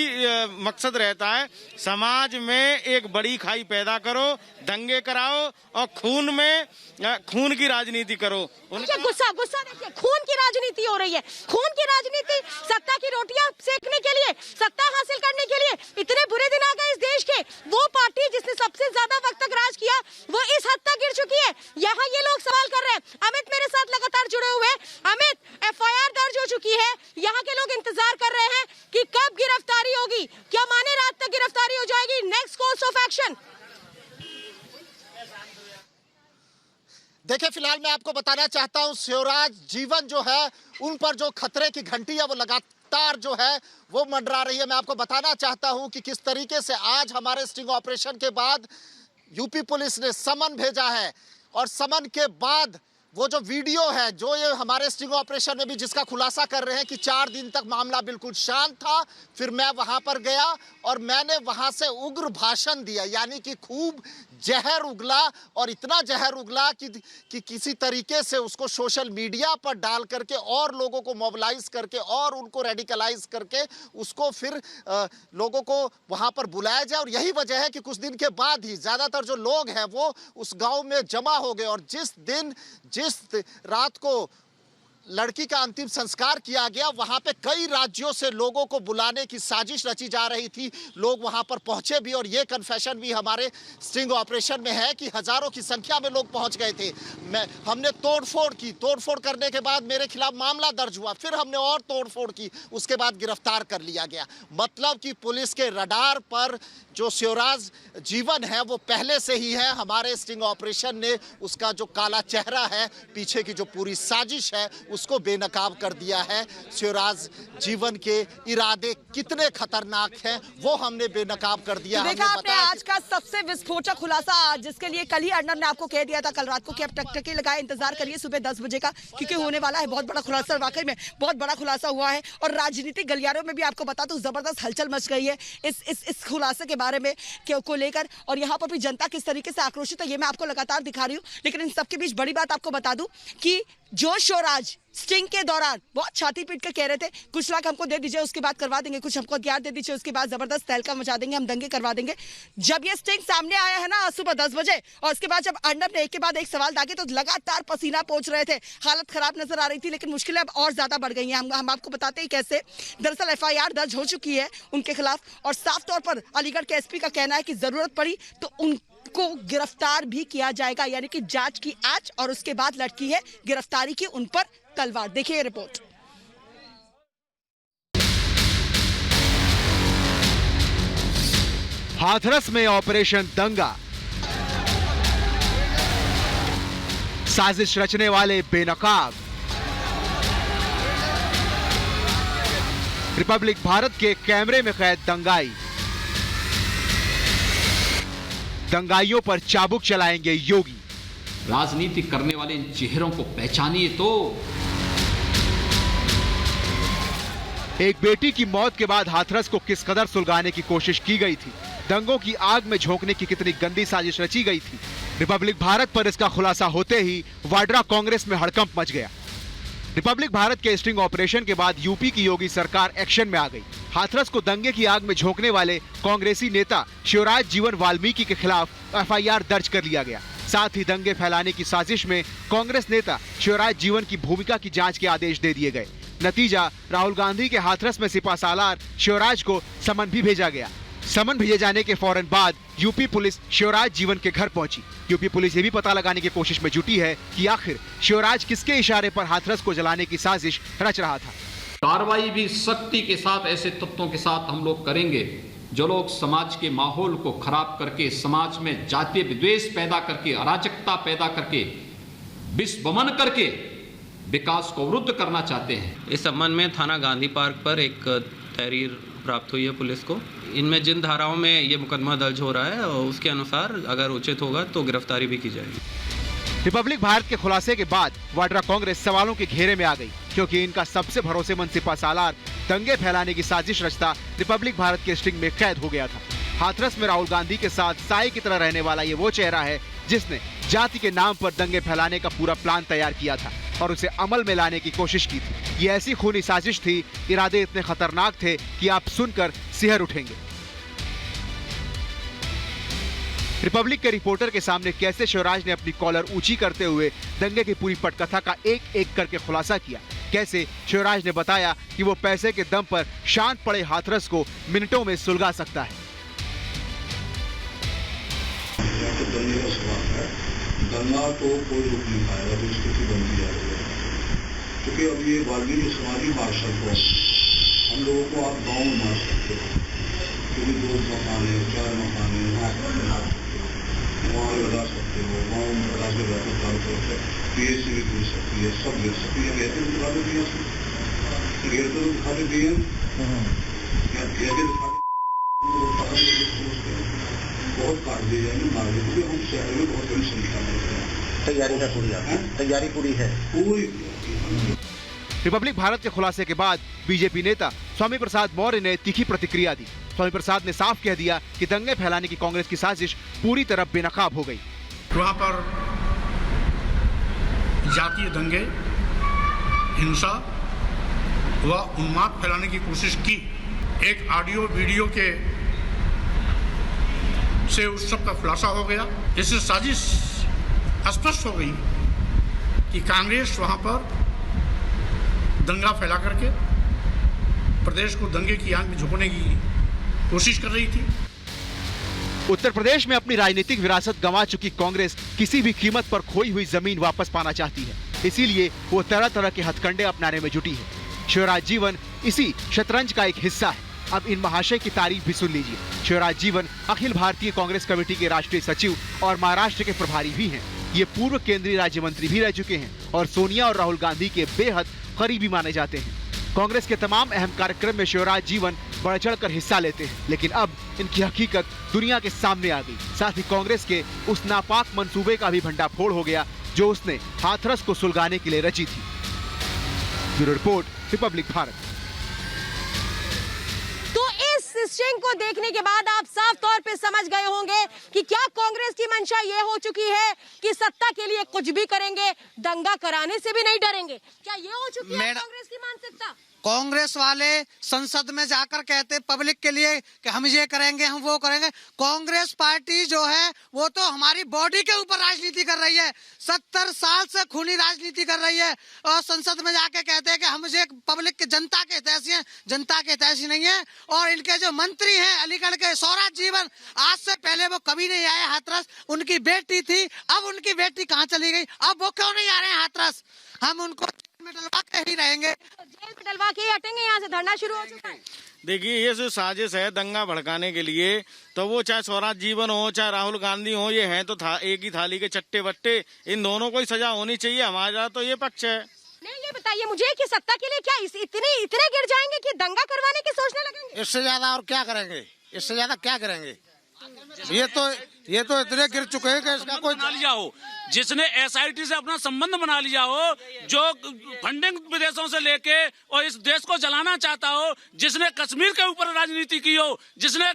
मकसद रहता है, समाज में एक बड़ी खाई पैदा करो, दंगे कराओ और खून की राजनीति करो। गुस्सा देखिए, खून की राजनीति हो रही है, खून की राजनीति सत्ता की रोटियां सेकने के लिए, सत्ता हासिल करने के लिए। इतने बुरे दिन आ गए इस देश के। वो पार्टी जिसने सबसे ज्यादा वक्त तक राज किया, वो इस हद तक गिर चुकी है। यहाँ ये लोग सवाल कर रहे हैं। अमित मेरे साथ लगातार जुड़े हुए हैं। अमित, FIR दर्ज हो चुकी है, यहाँ के लोग इंतजार कर रहे हैं कि कब गिरफ्तारी होगी। क्या माने रात तक गिरफ्तारी हो जाएगी? Next course of action. देखिए, फिलहाल मैं आपको बताना चाहता हूं, स्वराज जीवन जो है, उन पर जो खतरे की घंटी है वो लगातार जो है वो मंडरा रही है। मैं आपको बताना चाहता हूं कि किस तरीके से आज हमारे स्टिंग ऑपरेशन के बाद यूपी पुलिस ने समन भेजा है, और समन के बाद वो जो वीडियो है, जो ये हमारे स्टिंग ऑपरेशन में भी जिसका खुलासा कर रहे हैं कि 4 दिन तक मामला बिल्कुल शांत था। फिर मैं वहां पर गया और मैंने वहां से उग्र भाषण दिया, यानी कि खूब जहर उगला, और इतना जहर उगला कि किसी तरीके से उसको सोशल मीडिया पर डाल करके और लोगों को मोबिलाइज करके और उनको रेडिकलाइज करके उसको फिर लोगों को वहां पर बुलाया जाए। और यही वजह है कि कुछ दिन के बाद ही ज़्यादातर जो लोग हैं वो उस गांव में जमा हो गए, और जिस रात को लड़की का अंतिम संस्कार किया गया, वहां पे कई राज्यों से लोगों को बुलाने की साजिश रची जा रही थी। लोग वहां पर पहुंचे भी, और ये कन्फेशन भी हमारे स्टिंग ऑपरेशन में है कि हजारों की संख्या में लोग पहुंच गए थे। हमने तोड़फोड़ करने के बाद मेरे खिलाफ मामला दर्ज हुआ, फिर हमने और तोड़फोड़ की, उसके बाद गिरफ्तार कर लिया गया। मतलब कि पुलिस के रडार पर जो स्वराज जीवन है वो पहले से ही है। हमारे स्टिंग ऑपरेशन ने उसका जो काला चेहरा है, पीछे की जो पूरी साजिश है, उसको बेनकाब कर दिया है। स्वराज जीवन के इरादे कितने खतरनाक हैं वो हमने बेनकाब कर दिया। देखा आपने आज का सबसे विस्फोटक खुलासा, जिसके लिए कल ही अर्नब ने आपको कह दिया था कल रात को कि आप टकटकी लगाए, इंतजार करिए सुबह 10 बजे का, क्योंकि होने वाला है बहुत बड़ा खुलासा। वाकई में बहुत बड़ा खुलासा हुआ है, और राजनीतिक गलियारों में भी आपको बता दूं जबरदस्त हलचल मच गई है इस खुलासे के बारे में को लेकर, और यहाँ पर भी जनता किस तरीके से आक्रोशित है ये मैं आपको लगातार दिखा रही हूँ। लेकिन इन सबके बीच बड़ी बात आपको बता दूं कि जो स्वराज स्टिंग के दौरान बहुत छाती पीट कर कह रहे थे कुछ लाख हमको दे दीजिए, उसके बाद करवा देंगे, कुछ हमको हथियार दे दीजिए, उसके बाद जबरदस्त तहलका मचा देंगे, हम दंगे करवा देंगे। जब ये स्टिंग सामने आया है ना सुबह 10 बजे, और उसके बाद जब अर्नब ने एक के बाद एक सवाल दागे तो लगातार पसीना पोंछ रहे थे, हालत खराब नजर आ रही थी। लेकिन मुश्किलें अब और ज्यादा बढ़ गई हैं। हम आपको बताते हैं कैसे। दरअसल FIR दर्ज हो चुकी है उनके खिलाफ, और साफ तौर पर अलीगढ़ के SP का कहना है कि जरूरत पड़ी तो उनको गिरफ्तार भी किया जाएगा। यानी कि जांच की आंच और उसके बाद लटकी है गिरफ्तारी की उन पर तलवार। देखिए रिपोर्ट। हाथरस में ऑपरेशन दंगा, साजिश रचने वाले बेनकाब। रिपब्लिक भारत के कैमरे में कैद दंगाई, दंगाइयों पर चाबुक चलाएंगे योगी। राजनीति करने वाले इन चेहरों को पहचानिए तो। एक बेटी की मौत के बाद हाथरस को किस कदर सुलगाने की कोशिश की गई थी, दंगों की आग में झोंकने की कितनी गंदी साजिश रची गई थी। रिपब्लिक भारत पर इसका खुलासा होते ही वाड्रा कांग्रेस में हड़कंप मच गया। रिपब्लिक भारत के स्टिंग ऑपरेशन के बाद यूपी की योगी सरकार एक्शन में आ गई। हाथरस को दंगे की आग में झोंकने वाले कांग्रेसी नेता शिवराज जीवन वाल्मीकि के खिलाफ FIR दर्ज कर लिया गया। साथ ही दंगे फैलाने की साजिश में कांग्रेस नेता शिवराज जीवन की भूमिका की जांच के आदेश दे दिए गए। नतीजा, राहुल गांधी के हाथरस में सिपहसालार शिवराज को समन भी भेजा गया। समन भेजे जाने के फौरन बाद यूपी पुलिस शिवराज जीवन के घर पहुंची। यूपी पुलिस ये भी पता लगाने की कोशिश में जुटी है कि आखिर शिवराज किसके इशारे पर हाथरस को जलाने की साजिश रच रहा था। कार्रवाई भी सख्ती के साथ ऐसे तत्वों के साथ हम लोग करेंगे जो लोग समाज के माहौल को खराब करके, समाज में जातीय विद्वेष पैदा करके, अराजकता पैदा करके, विस्वमन करके विकास को अवरुद्ध करना चाहते हैं। इस संबंध में थाना गांधी पार्क पर एक तहरीर प्राप्त हुई है पुलिस को। इनमें जिन धाराओं में ये मुकदमा दर्ज हो रहा है और उसके अनुसार अगर उचित होगा तो गिरफ्तारी भी की जाएगी। रिपब्लिक भारत के खुलासे के बाद वाड्रा कांग्रेस सवालों के घेरे में आ गई, क्योंकि इनका सबसे भरोसेमंद सिपहसालार दंगे फैलाने की साजिश रचता रिपब्लिक भारत के स्टिंग में कैद हो गया था। हाथरस में राहुल गांधी के साथ साई की तरह रहने वाला ये वो चेहरा है जिसने जाति के नाम पर दंगे फैलाने का पूरा प्लान तैयार किया था और उसे अमल में लाने की कोशिश की थी। ये ऐसी खूनी साजिश थी, इरादे इतने खतरनाक थे कि आप सुनकर सिहर उठेंगे। रिपब्लिक के रिपोर्टर के सामने कैसे शिवराज ने अपनी कॉलर ऊंची करते हुए दंगे की पूरी पटकथा का एक एक करके खुलासा किया। कैसे शिवराज ने बताया कि वो पैसे के दम पर शांत पड़े हाथरस को मिनटों में सुलगा सकता है। दंगा तो कोई रोक नहीं पाएगा, तो स्थिति बनती जा रही है। क्योंकि अब ये वाल्मीकि समाधि मार्शल को हम लोगों को आप गाँव में मार सकते हो, क्योंकि 2 मकान है, 4 मकान है, वहाँ लगा सकते हो, गाँव में लगा के रहते चारों तरफ PSC भी गिर सकती है, सब गिर सकती है। कहते दिखा दे PSC गिर तो दिखा दे DM बहुत काट दिए जाएंगे, मार दिए, क्योंकि हम शहर में बहुत बड़ी संख्या में हैं। तैयारी पूरी है पूरी। रिपब्लिक भारत के खुलासे के बाद बीजेपी नेता स्वामी प्रसाद मौर्य ने तीखी प्रतिक्रिया दी। स्वामी प्रसाद ने साफ कह दिया कि दंगे फैलाने की कांग्रेस की साजिश पूरी तरह बेनकाब हो गई। वहां पर जातीय दंगे, हिंसा व उन्माद फैलाने की कोशिश की। एक ऑडियो वीडियो के से उस सब का खुलासा हो गया। इससे साजिश स्पष्ट हो गई कि कांग्रेस वहां पर दंगा फैला करके प्रदेश को दंगे की आग में झोंकने की कोशिश कर रही थी। उत्तर प्रदेश में अपनी राजनीतिक विरासत गंवा चुकी कांग्रेस किसी भी कीमत पर खोई हुई जमीन वापस पाना चाहती है, इसीलिए वो तरह तरह के हथकंडे अपनाने में जुटी है। शिवराज जीवन इसी शतरंज का एक हिस्सा है। अब इन महाशय की तारीफ भी सुन लीजिए। शिवराज जीवन अखिल भारतीय कांग्रेस कमेटी के राष्ट्रीय सचिव और महाराष्ट्र के प्रभारी भी हैं। ये पूर्व केंद्रीय राज्य मंत्री भी रह चुके हैं और सोनिया और राहुल गांधी के बेहद करीबी माने जाते हैं। कांग्रेस के तमाम अहम कार्यक्रम में शिवराज जीवन बढ़ चढ़कर हिस्सा लेते हैं, लेकिन अब इनकी हकीकत दुनिया के सामने आ गई। साथ ही कांग्रेस के उस नापाक मंसूबे का भी भंडाफोड़ हो गया जो उसने हाथरस को सुलगाने के लिए रची थी। Bureau report, Republic Bharat. तो इस स्टिंग को देखने के बाद आप साफ तौर पे समझ समझ गए होंगे कि क्या कांग्रेस की मंशा ये हो चुकी है कि सत्ता के लिए कुछ भी करेंगे, दंगा कराने से भी नहीं डरेंगे। क्या ये हो चुकी है कांग्रेस की मानसिकता? कांग्रेस वाले संसद में जाकर कहते पब्लिक के लिए कि हम ये करेंगे, हम वो करेंगे। कांग्रेस पार्टी जो है वो तो हमारी बॉडी के ऊपर राजनीति कर रही है, 70 साल से खूनी राजनीति कर रही है और संसद में जाके कहते हैं कि हम ये पब्लिक के जनता के हितैषी हैं। जनता के हितैषी नहीं है। और इनके जो मंत्री हैं अलीगढ़ के, स्वराज जीवन, आज से पहले वो कभी नहीं आए हाथरस। उनकी बेटी थी, अब उनकी बेटी कहाँ चली गई, अब वो क्यों नहीं आ रहे हैं हाथरस? हम उनको जेल में डलवा के ही रहेंगे, जेल में डलवा के ही हटेंगे। यहाँ से धरना शुरू हो चुका है। देखिए, ये जो साजिश है दंगा भड़काने के लिए, तो वो चाहे स्वराज जीवन हो चाहे राहुल गांधी हो, ये हैं तो एक ही थाली के चट्टे बट्टे। इन दोनों को ही सजा होनी चाहिए। हमारा तो ये पक्ष है। नहीं, ये बताइए मुझे कि सत्ता के लिए क्या इतने गिर जाएंगे कि दंगा करवाने की सोचने लगेंगे? इससे ज्यादा और क्या करेंगे? इससे ज्यादा क्या करेंगे? ये तो इतने गिर चुके हैं कि इसका कोई बना लिया हो, जिसने एसआईटी से अपना संबंध बना लिया हो, जो फंडिंग विदेशों से लेके और इस देश को जलाना चाहता हो, जिसने कश्मीर के ऊपर राजनीति की हो, जिसने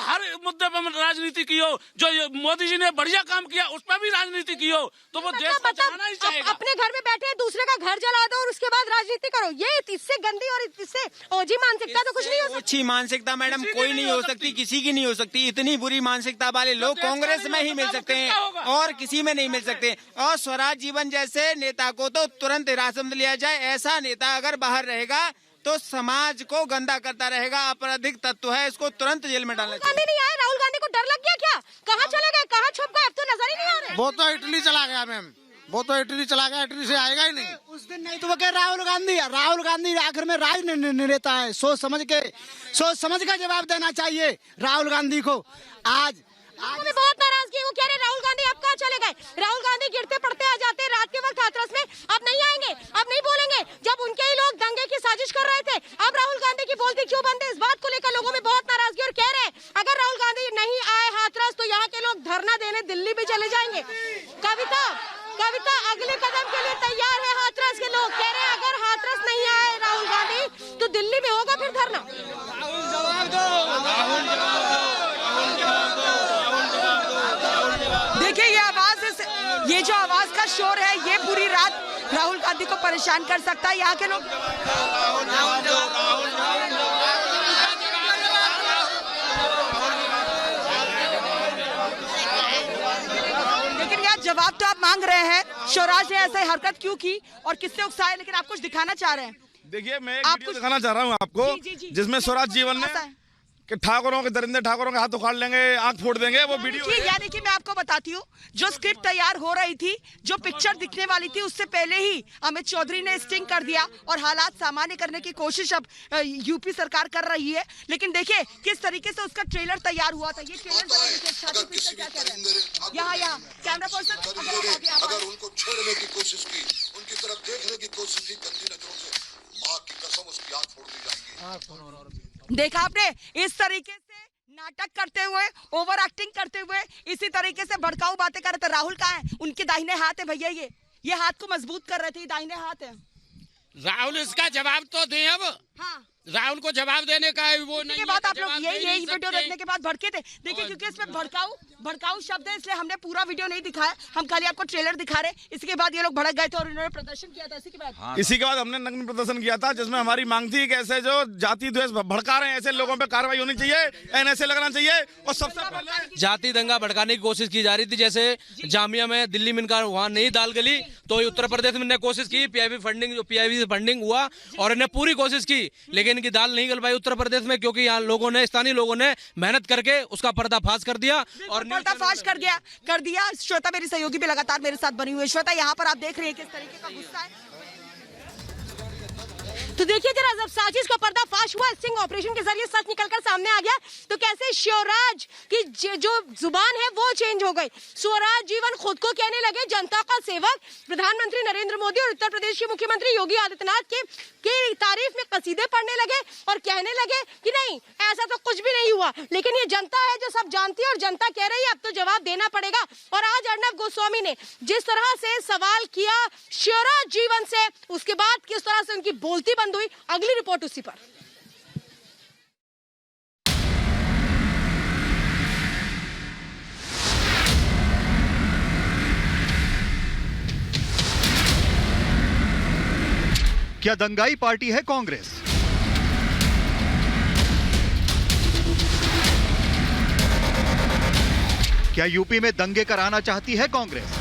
हर मुद्दे पर राजनीति की हो, जो मोदी जी ने बढ़िया काम किया उस पर भी राजनीति की हो, तो वो देश को जलाना ही चाहेगा। अपने घर में बैठे दूसरे का घर जला दो और उसके बाद राजनीति करो, ये इससे गंदी और इससे ओजी मानसिकता तो कुछ नहीं हो सकती। अच्छी मानसिकता मैडम कोई नहीं हो सकती, किसी की नहीं हो सकती। इतनी बुरी मानसिकता वाले लोग कांग्रेस में ही मिल सकते हैं और किसी में नहीं मिल सकते। और स्वराज जीवन जैसे नेता को तो तुरंत हिरासत में लिया जाए। ऐसा नेता अगर बाहर रहेगा तो समाज को गंदा करता रहेगा, आपराधिक तत्व है, इसको तुरंत जेल में डालना चाहिए। नहीं आए, राहुल गांधी को डर लग गया क्या? कहाँ चले गए, कहाँ छुप गए? अब तो नजर ही नहीं आ रहे। वो तो इटली चला गया मैम, वो तो इटली चला गया, इटली से आएगा ही नहीं। उस दिन नहीं तो वो कह राहुल गांधी आखिर में राजनेता है। सोच समझ के जवाब देना चाहिए राहुल गांधी को। आज बहुत नाराजगी है। वो कह रहे राहुल गांधी अब कहाँ चले गए? राहुल गांधी गिरते पड़ते आ जाते रात के वक्त हाथरस में, अब नहीं आएंगे, अब नहीं बोलेंगे। जब उनके ही लोग दंगे की साजिश कर रहे थे, अब राहुल गांधी की बोलती क्यों बंद है? इस बात को लेकर लोगों में बहुत नाराजगी और कह रहे हैं अगर राहुल गांधी नहीं आए हाथरस तो यहाँ के लोग धरना देने दिल्ली भी चले जाएंगे। कविता अगले कदम के लिए तैयार है। हाथरस के लोग कह रहे हैं अगर हाथरस नहीं आए राहुल गांधी तो दिल्ली में होगा फिर धरना। देखिए ये जो आवाज का शोर है, ये पूरी रात राहुल गांधी को परेशान कर सकता है। यहाँ के लोग लेकिन यार जवाब तो आप मांग रहे हैं, स्वराज ने ऐसे हरकत क्यों की और किससे उकसाए, लेकिन आप कुछ दिखाना चाह रहे हैं। देखिए, मैं एक वीडियो दिखाना चाह रहा हूँ आपको, जिसमें स्वराज जीवन ने कि ठाकुरों के दरिंदे ठाकुरों के हाथ उखाड़ लेंगे, आंख फोड़ देंगे, वो वीडियो है। यानी कि मैं आपको बताती हूँ, जो स्क्रिप्ट तैयार हो रही थी, जो पिक्चर दिखने वाली थी, उससे पहले ही अमित चौधरी ने स्टिंग कर दिया और हालात सामान्य करने की कोशिश अब यूपी सरकार कर रही है। लेकिन देखिए किस तरीके से उसका ट्रेलर तैयार हुआ था। ये ट्रेलर क्या कह रहे हैं? यहाँ कैमरा पर्सन, अगर उनको छेड़ने की कोशिश की, उनकी तरफ देखने की कोशिश की गंदी नजरों से, माँ की कसम उसकी आंख फोड़ दी जाएगी। देखा आपने, इस तरीके से नाटक करते हुए, ओवर एक्टिंग करते हुए, इसी तरीके से भड़काऊ बातें कर रहे थे। राहुल कहाँ है? उनके दाहिने हाथ है भैया, ये हाथ को मजबूत कर रहे थे, दाहिने हाथ है। राहुल इसका जवाब तो दे अब। हाँ, राहुल को जवाब देने का है, वो नहीं। के बाद आप लोग यही वीडियो देखने के बाद भड़के थे। देखिए क्योंकि इसमें भड़काऊ शब्द है, इसलिए हमने पूरा वीडियो नहीं दिखाया, हम खाली आपको ट्रेलर दिखा रहे। इसके बाद ये लोग भड़क गए थे और इन्होंने प्रदर्शन किया था। इसी के बाद हमने नग्न प्रदर्शन किया था, जिसमें हमारी मांग थी कि ऐसे जो जाति द्वेष भड़का रहे हैं ऐसे लोगों पे कार्रवाई होनी चाहिए, एनएसए लगना चाहिए। और सबसे पहले जाति दंगा भड़काने की कोशिश की जा रही थी, जैसे जामिया में दिल्ली में इनका वहाँ नहीं दाल गली, तो उत्तर प्रदेश में इन्हें कोशिश की, पीआईबी से फंडिंग हुआ और इन्हें पूरी कोशिश की, लेकिन इनकी दाल नहीं गल पाई उत्तर प्रदेश में, क्योंकि यहाँ लोगों ने, स्थानीय लोगों ने मेहनत करके उसका पर्दाफाश कर दिया और पर्दाफाश कर दिया। श्वेता मेरी सहयोगी भी लगातार मेरे साथ बनी हुई है। श्वेता, यहाँ पर आप देख रही है किस तरीके का गुस्सा है। तो देखिए जरा, जब साजिश का पर्दाफाश हुआ, स्टिंग ऑपरेशन के जरिए सच निकलकर सामने आ गया, तो कैसे शिवराज की जो जुबान है वो चेंज हो गई। स्वराज जीवन खुद को कहने लगे जनता का सेवक। प्रधानमंत्री नरेंद्र मोदी और उत्तर प्रदेश के मुख्यमंत्री योगी आदित्यनाथ की तारीफ में कसीदे पढ़ने लगे और कहने लगे कि नहीं, ऐसा तो कुछ भी नहीं हुआ। लेकिन ये जनता है जो सब जानती है और जनता कह रही है अब तो जवाब देना पड़ेगा। और आज अर्नब गोस्वामी ने जिस तरह से सवाल किया शिवराज जीवन से, उसके बाद किस तरह से उनकी बोलती बंद हुई, अगली रिपोर्ट उसी पर। क्या दंगाई पार्टी है कांग्रेस? क्या यूपी में दंगे कराना चाहती है कांग्रेस?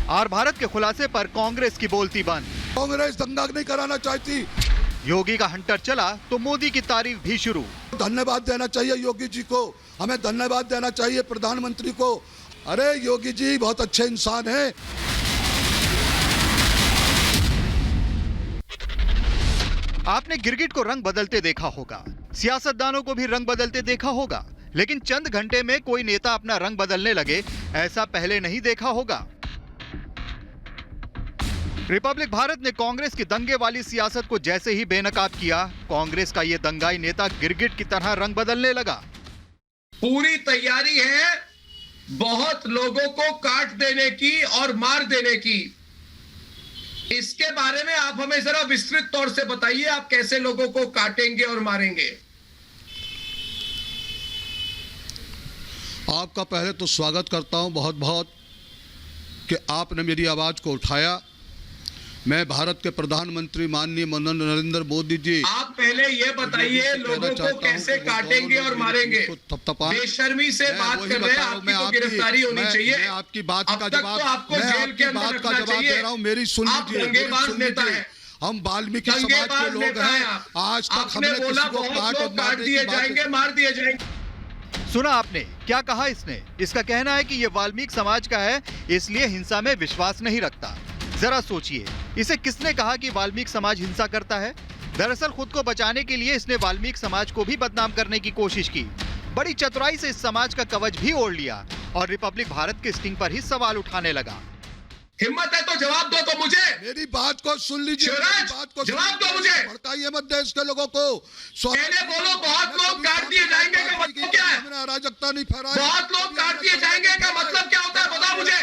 आर भारत के खुलासे पर कांग्रेस की बोलती बंद। कांग्रेस दंगा नहीं कराना चाहती। योगी का हंटर चला तो मोदी की तारीफ भी शुरू। धन्यवाद देना चाहिए योगी जी को, हमें धन्यवाद देना चाहिए प्रधानमंत्री को। अरे योगी जी बहुत अच्छे इंसान हैं। आपने गिरगिट को रंग बदलते देखा होगा, सियासतदानों को भी रंग बदलते देखा होगा, लेकिन चंद घंटे में कोई नेता अपना रंग बदलने लगे, ऐसा पहले नहीं देखा होगा। रिपब्लिक भारत ने कांग्रेस की दंगे वाली सियासत को जैसे ही बेनकाब किया, कांग्रेस का ये दंगाई नेता गिरगिट की तरह रंग बदलने लगा। पूरी तैयारी है बहुत लोगों को काट देने की और मार देने की। इसके बारे में आप हमें जरा विस्तृत तौर से बताइए, आप कैसे लोगों को काटेंगे और मारेंगे? आपका पहले तो स्वागत करता हूं बहुत बहुत कि आपने मेरी आवाज को उठाया। मैं भारत के प्रधानमंत्री माननीय नरेंद्र मोदी जी, आप पहले ये बताइए लोगों को कैसे काटेंगे और मारेंगे? बेशर्मी से बात कर रहे हैं, आपकी तो गिरफ्तारी होनी चाहिए। मैं आपकी बात का जवाब, तो आपको जेल के अंदर रखना चाहिए। दे रहा हूं, मेरी सुन लीजिए। हम वाल्मीकि समाज के लोग हैं, आज तक हमने किसी को काट दिए जाएंगे, मार दिए जाएंगे। सुना आपने क्या कहा इसने? इसका कहना है कि ये वाल्मीकि समाज का है, इसलिए हिंसा में विश्वास नहीं रखता। जरा सोचिए, इसे किसने कहा कि वाल्मीकि समाज हिंसा करता है? दरअसल खुद को बचाने के लिए इसने वाल्मीकि समाज को भी बदनाम करने की कोशिश की। बड़ी चतुराई से इस समाज का कवच भी ओढ़ लिया और रिपब्लिक भारत के स्टिंग पर ही सवाल उठाने लगा। हिम्मत है तो जवाब दो तो मुझे। मेरी बात को सुन लीजिए, बात को जवाब दो मुझे। भड़काइए मत देश के लोगों को। पहले बोलो बहुत लोग काट दिए जाएंगे का मतलब क्या है? हमने अराजकता नहीं फैलाई। बहुत लोग काट दिए जाएंगे का मतलब क्या होता है बताओ मुझे।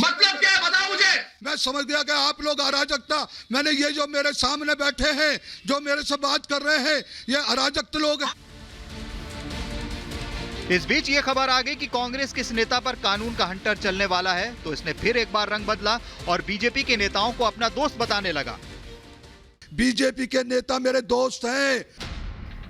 मतलब क्या है बताओ मुझे। मैं समझ गया कि आप लोग अराजकता, मैंने ये जो मेरे सामने बैठे हैं, जो मेरे से बात कर रहे हैं, ये अराजक लोग। इस बीच ये खबर आ गई कि कांग्रेस के इस नेता पर कानून का हंटर चलने वाला है, तो इसने फिर एक बार रंग बदला और बीजेपी के नेताओं को अपना दोस्त बताने लगा। बीजेपी के नेता मेरे दोस्त हैं।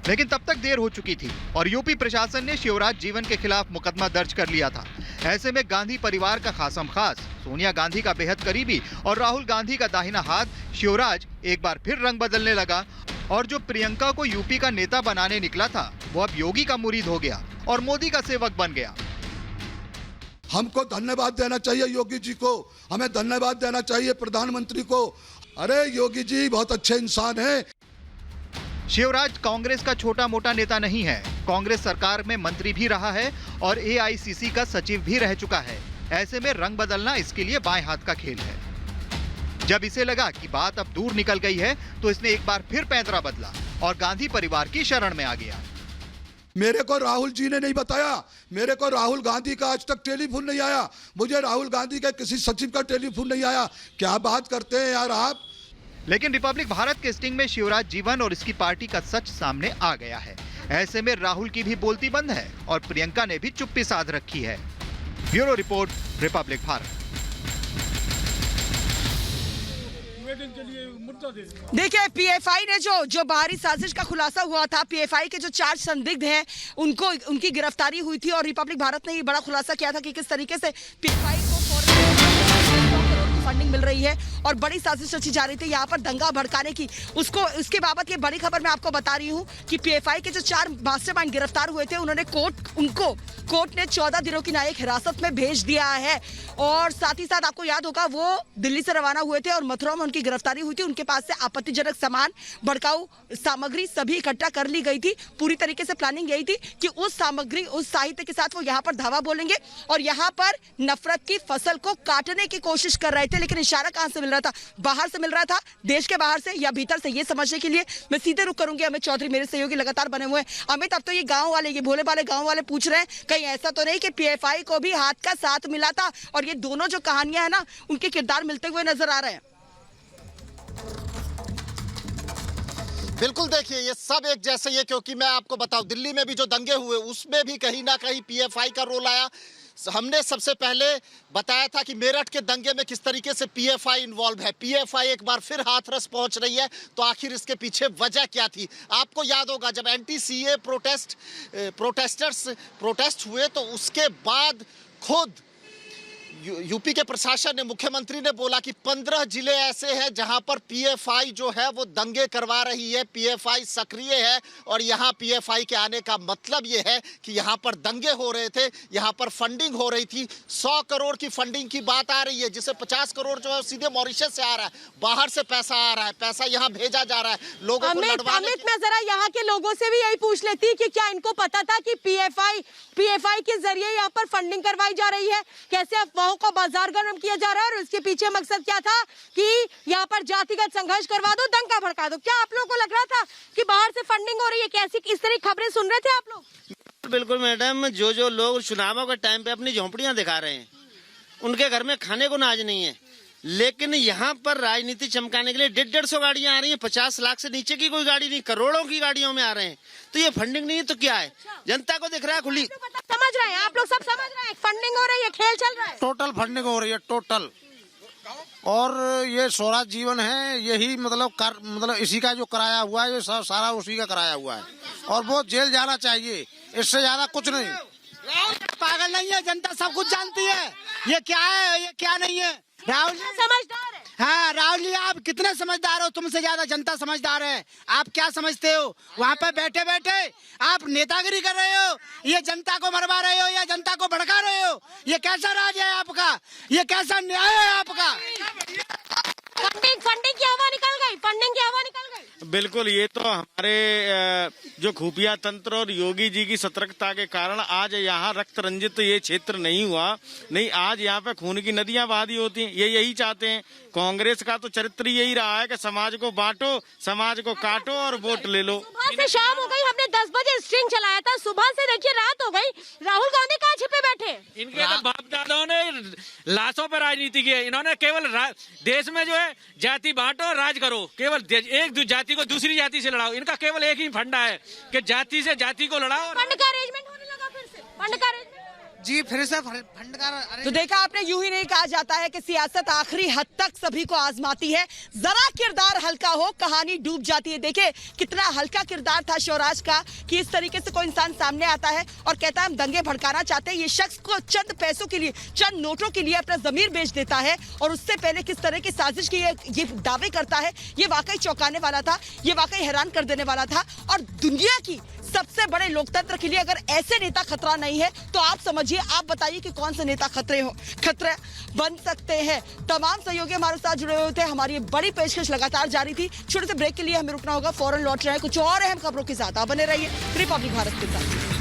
लेकिन तब तक देर हो चुकी थी और यूपी प्रशासन ने शिवराज जीवन के खिलाफ मुकदमा दर्ज कर लिया था। ऐसे में गांधी परिवार का खासम खास, सोनिया गांधी का बेहद करीबी और राहुल गांधी का दाहिना हाथ शिवराज एक बार फिर रंग बदलने लगा और जो प्रियंका को यूपी का नेता बनाने निकला था, वो अब योगी का मुरीद हो गया और मोदी का सेवक बन गया। हमको धन्यवाद देना चाहिए योगी जी को, हमें धन्यवाद देना चाहिए प्रधानमंत्री को। अरे योगी जी बहुत अच्छे इंसान हैं। शिवराज कांग्रेस का छोटा मोटा नेता नहीं है, कांग्रेस सरकार में मंत्री भी रहा है और एआईसीसी का सचिव भी रह चुका है। ऐसे में रंग बदलना इसके लिए बाएं हाथ का खेल है। जब इसे लगा कि बात अब दूर निकल गई है, तो इसने एक बार फिर पैंतरा बदला और गांधी परिवार की शरण में आ गया। मेरे को राहुल जी ने नहीं बताया, मेरे को राहुल गांधी का आज तक टेलीफोन नहीं आया, मुझे राहुल गांधी के किसी सचिव का टेलीफोन नहीं आया। क्या बात करते हैं यार आप। लेकिन रिपब्लिक भारत के स्टिंग में शिवराज जीवन और इसकी पार्टी का सच सामने आ गया है। ऐसे में राहुल की भी बोलती बंद है और प्रियंका ने भी चुप्पी साध रखी है। Bureau report, Republic Bharat. देखिए पीएफआई ने जो बाहरी साजिश का खुलासा हुआ था, पीएफआई के जो 4 संदिग्ध हैं उनको उनकी गिरफ्तारी हुई थी और रिपब्लिक भारत ने ये बड़ा खुलासा किया था कि किस तरीके से पीएफआई को फंडिंग मिल रही है और बड़ी साजिश रची जा रही थी यहाँ पर दंगा भड़काने की। उसके बाबत ये बड़ी खबर मैं आपको बता रही हूँ कि पीएफआई के जो 4 मास्टरमाइंड गिरफ्तार हुए थे, उन्होंने कोर्ट ने 14 दिनों की न्यायिक हिरासत में भेज दिया है। और साथ ही साथ आपको याद होगा वो दिल्ली से रवाना हुए थे और मथुरा में उनकी गिरफ्तारी हुई थी। उनके पास से आपत्तिजनक सामान, भड़काऊ सामग्री सभी इकट्ठा कर ली गई थी। पूरी तरीके से प्लानिंग यही थी कि उस सामग्री, उस साहित्य के साथ वो यहाँ पर धावा बोलेंगे और यहाँ पर नफरत की फसल को काटने की कोशिश कर रहे थे। लेकिन इशारा कहां से मिल रहा था? बाहर से मिल रहा था, देश के बाहर से या भीतर से, ये समझने के लिए मैं सीधे रुक करूंगी। अमित चौधरी मेरे सहयोगी लगातार बने हुए हैं। अमित, अब तो ये गांव वाले, ये भोले भाले गांव वाले पूछ रहे हैं कहीं ऐसा तो नहीं कि पीएफआई को भी हाथ का साथ मिला था और ये दोनों जो कहानियां है ना, उनके किरदार मिलते हुए नजर आ रहे हैं। बिल्कुल, देखिए ये सब एक जैसे ही है, क्योंकि मैं आपको बताऊं दिल्ली में भी जो दंगे हुए उसमें भी कहीं ना कहीं पीएफआई का रोल आया। हमने सबसे पहले बताया था कि मेरठ के दंगे में किस तरीके से पीएफआई इन्वॉल्व है। पीएफआई एक बार फिर हाथरस पहुंच रही है, तो आखिर इसके पीछे वजह क्या थी? आपको याद होगा जब एंटी-सीए प्रोटेस्ट हुए तो उसके बाद खुद यूपी के प्रशासन ने, मुख्यमंत्री ने बोला कि 15 जिले ऐसे हैं जहां पर पीएफआई जो है वो दंगे करवा रही है, पीएफआई सक्रिय है। और यहां पीएफआई के आने का मतलब ये है कि यहां पर दंगे हो रहे थे, यहां पर फंडिंग हो रही थी। 100 करोड़ की फंडिंग की बात आ रही है, जिसे 50 करोड़ जो है सीधे मॉरिशस से आ रहा है, बाहर से पैसा आ रहा है, पैसा यहां भेजा जा रहा है लोगों को लड़वाने। अमित, मैं जरा यहाँ के लोगों से भी यही पूछ लेती कि क्या इनको पता था कि पीएफआई के जरिए यहाँ पर फंडिंग करवाई जा रही है? कैसे अफवाहों को बाजार गर्म किया जा रहा है और इसके पीछे मकसद क्या था कि यहाँ पर जातिगत संघर्ष करवा दो, दंगा भड़का दो? क्या आप लोगों को लग रहा था कि बाहर से फंडिंग हो रही है? कैसी किस तरह की खबरें सुन रहे थे आप लोग? बिल्कुल मैडम, जो लोग चुनावों के टाइम पे अपनी झोंपड़ियां दिखा रहे हैं, उनके घर में खाने को नाज नहीं है, लेकिन यहाँ पर राजनीति चमकाने के लिए 150 गाड़ियां आ रही हैं। 50 लाख से नीचे की कोई गाड़ी नहीं, करोड़ों की गाड़ियों में आ रहे हैं। तो ये फंडिंग नहीं है तो क्या है? जनता को दिख रहा है खुली। समझ रहे हैं आप लोग, सब समझ रहे हैं फंडिंग हो रही है, खेल चल रहा है। टोटल फंडिंग हो रही है, टोटल। और ये स्वराज जीवन है, यही मतलब इसी का जो कराया हुआ है, ये सारा उसी का कराया हुआ है और वो जेल जाना चाहिए, इससे ज्यादा कुछ नहीं। पागल नहीं है, जनता सब कुछ जानती है ये क्या है ये क्या नहीं है। राहुल जी समझदार है। हाँ राहुल जी, आप कितने समझदार हो? तुमसे ज्यादा जनता समझदार है। आप क्या समझते हो? वहाँ पे बैठे बैठे आप नेतागिरी कर रहे हो, ये जनता को मरवा रहे हो या जनता को भड़का रहे हो। ये कैसा राज है आपका? ये कैसा न्याय है आपका? फंडिंग की हवा निकल गई, फंडिंग की हवा निकल गई। बिल्कुल, ये तो हमारे जो खुफिया तंत्र और योगी जी की सतर्कता के कारण आज यहाँ रक्त रंजित ये क्षेत्र नहीं हुआ। नहीं, आज यहाँ पे खून की नदियां बहादी होती हैं। ये यही चाहते हैं। कांग्रेस का तो चरित्र यही रहा है कि समाज को बांटो, समाज को काटो और वोट ले लो। सुबह से शाम हो गई, हमने 10 बजे स्ट्रिंग चलाया था, सुबह से देखिए रात हो गई। राहुल गांधी कहाँ छिपे बैठे? इनके तो बाप दादाओं ने लाशों पर राजनीति की है। इन्होंने केवल देश में जो है जाति बांटो और राज करो, केवल एक जाति को दूसरी जाति से लड़ाओ। इनका केवल एक ही फंडा है कि जाति से जाति को लड़ाओ। फंड का अरेंजमेंट होने लगा फिर से, फंड का अरेंजमेंट जी फिर से फंड का। तो देखा आपने, यूं ही नहीं कहा जाता है कि सियासत आखिरी हद तक सभी को आजमाती है। जरा किरदार हल्का हो, कहानी डूब जाती है। देखे कितना हल्का किरदार था शिवराज का कि इस तरीके से कोई इंसान सामने आता है और कहता है हम दंगे भड़काना चाहते हैं। ये शख्स को चंद पैसों के लिए, चंद नोटों के लिए अपना जमीर बेच देता है और उससे पहले किस तरह की साजिश की ये दावे करता है। ये वाकई चौंकाने वाला था, ये वाकई हैरान कर देने वाला था। और दुनिया की सबसे बड़े लोकतंत्र के लिए अगर ऐसे नेता खतरा नहीं है तो आप समझिए, आप बताइए कि कौन से नेता खतरे बन सकते हैं। तमाम सहयोगी हमारे साथ जुड़े हुए थे। हमारी बड़ी पेशकश लगातार जारी थी। छोटे से ब्रेक के लिए हमें रुकना होगा, फौरन लौट रहे हैं कुछ और अहम खबरों के साथ। आप बने रहिए रिपब्लिक भारत के साथ।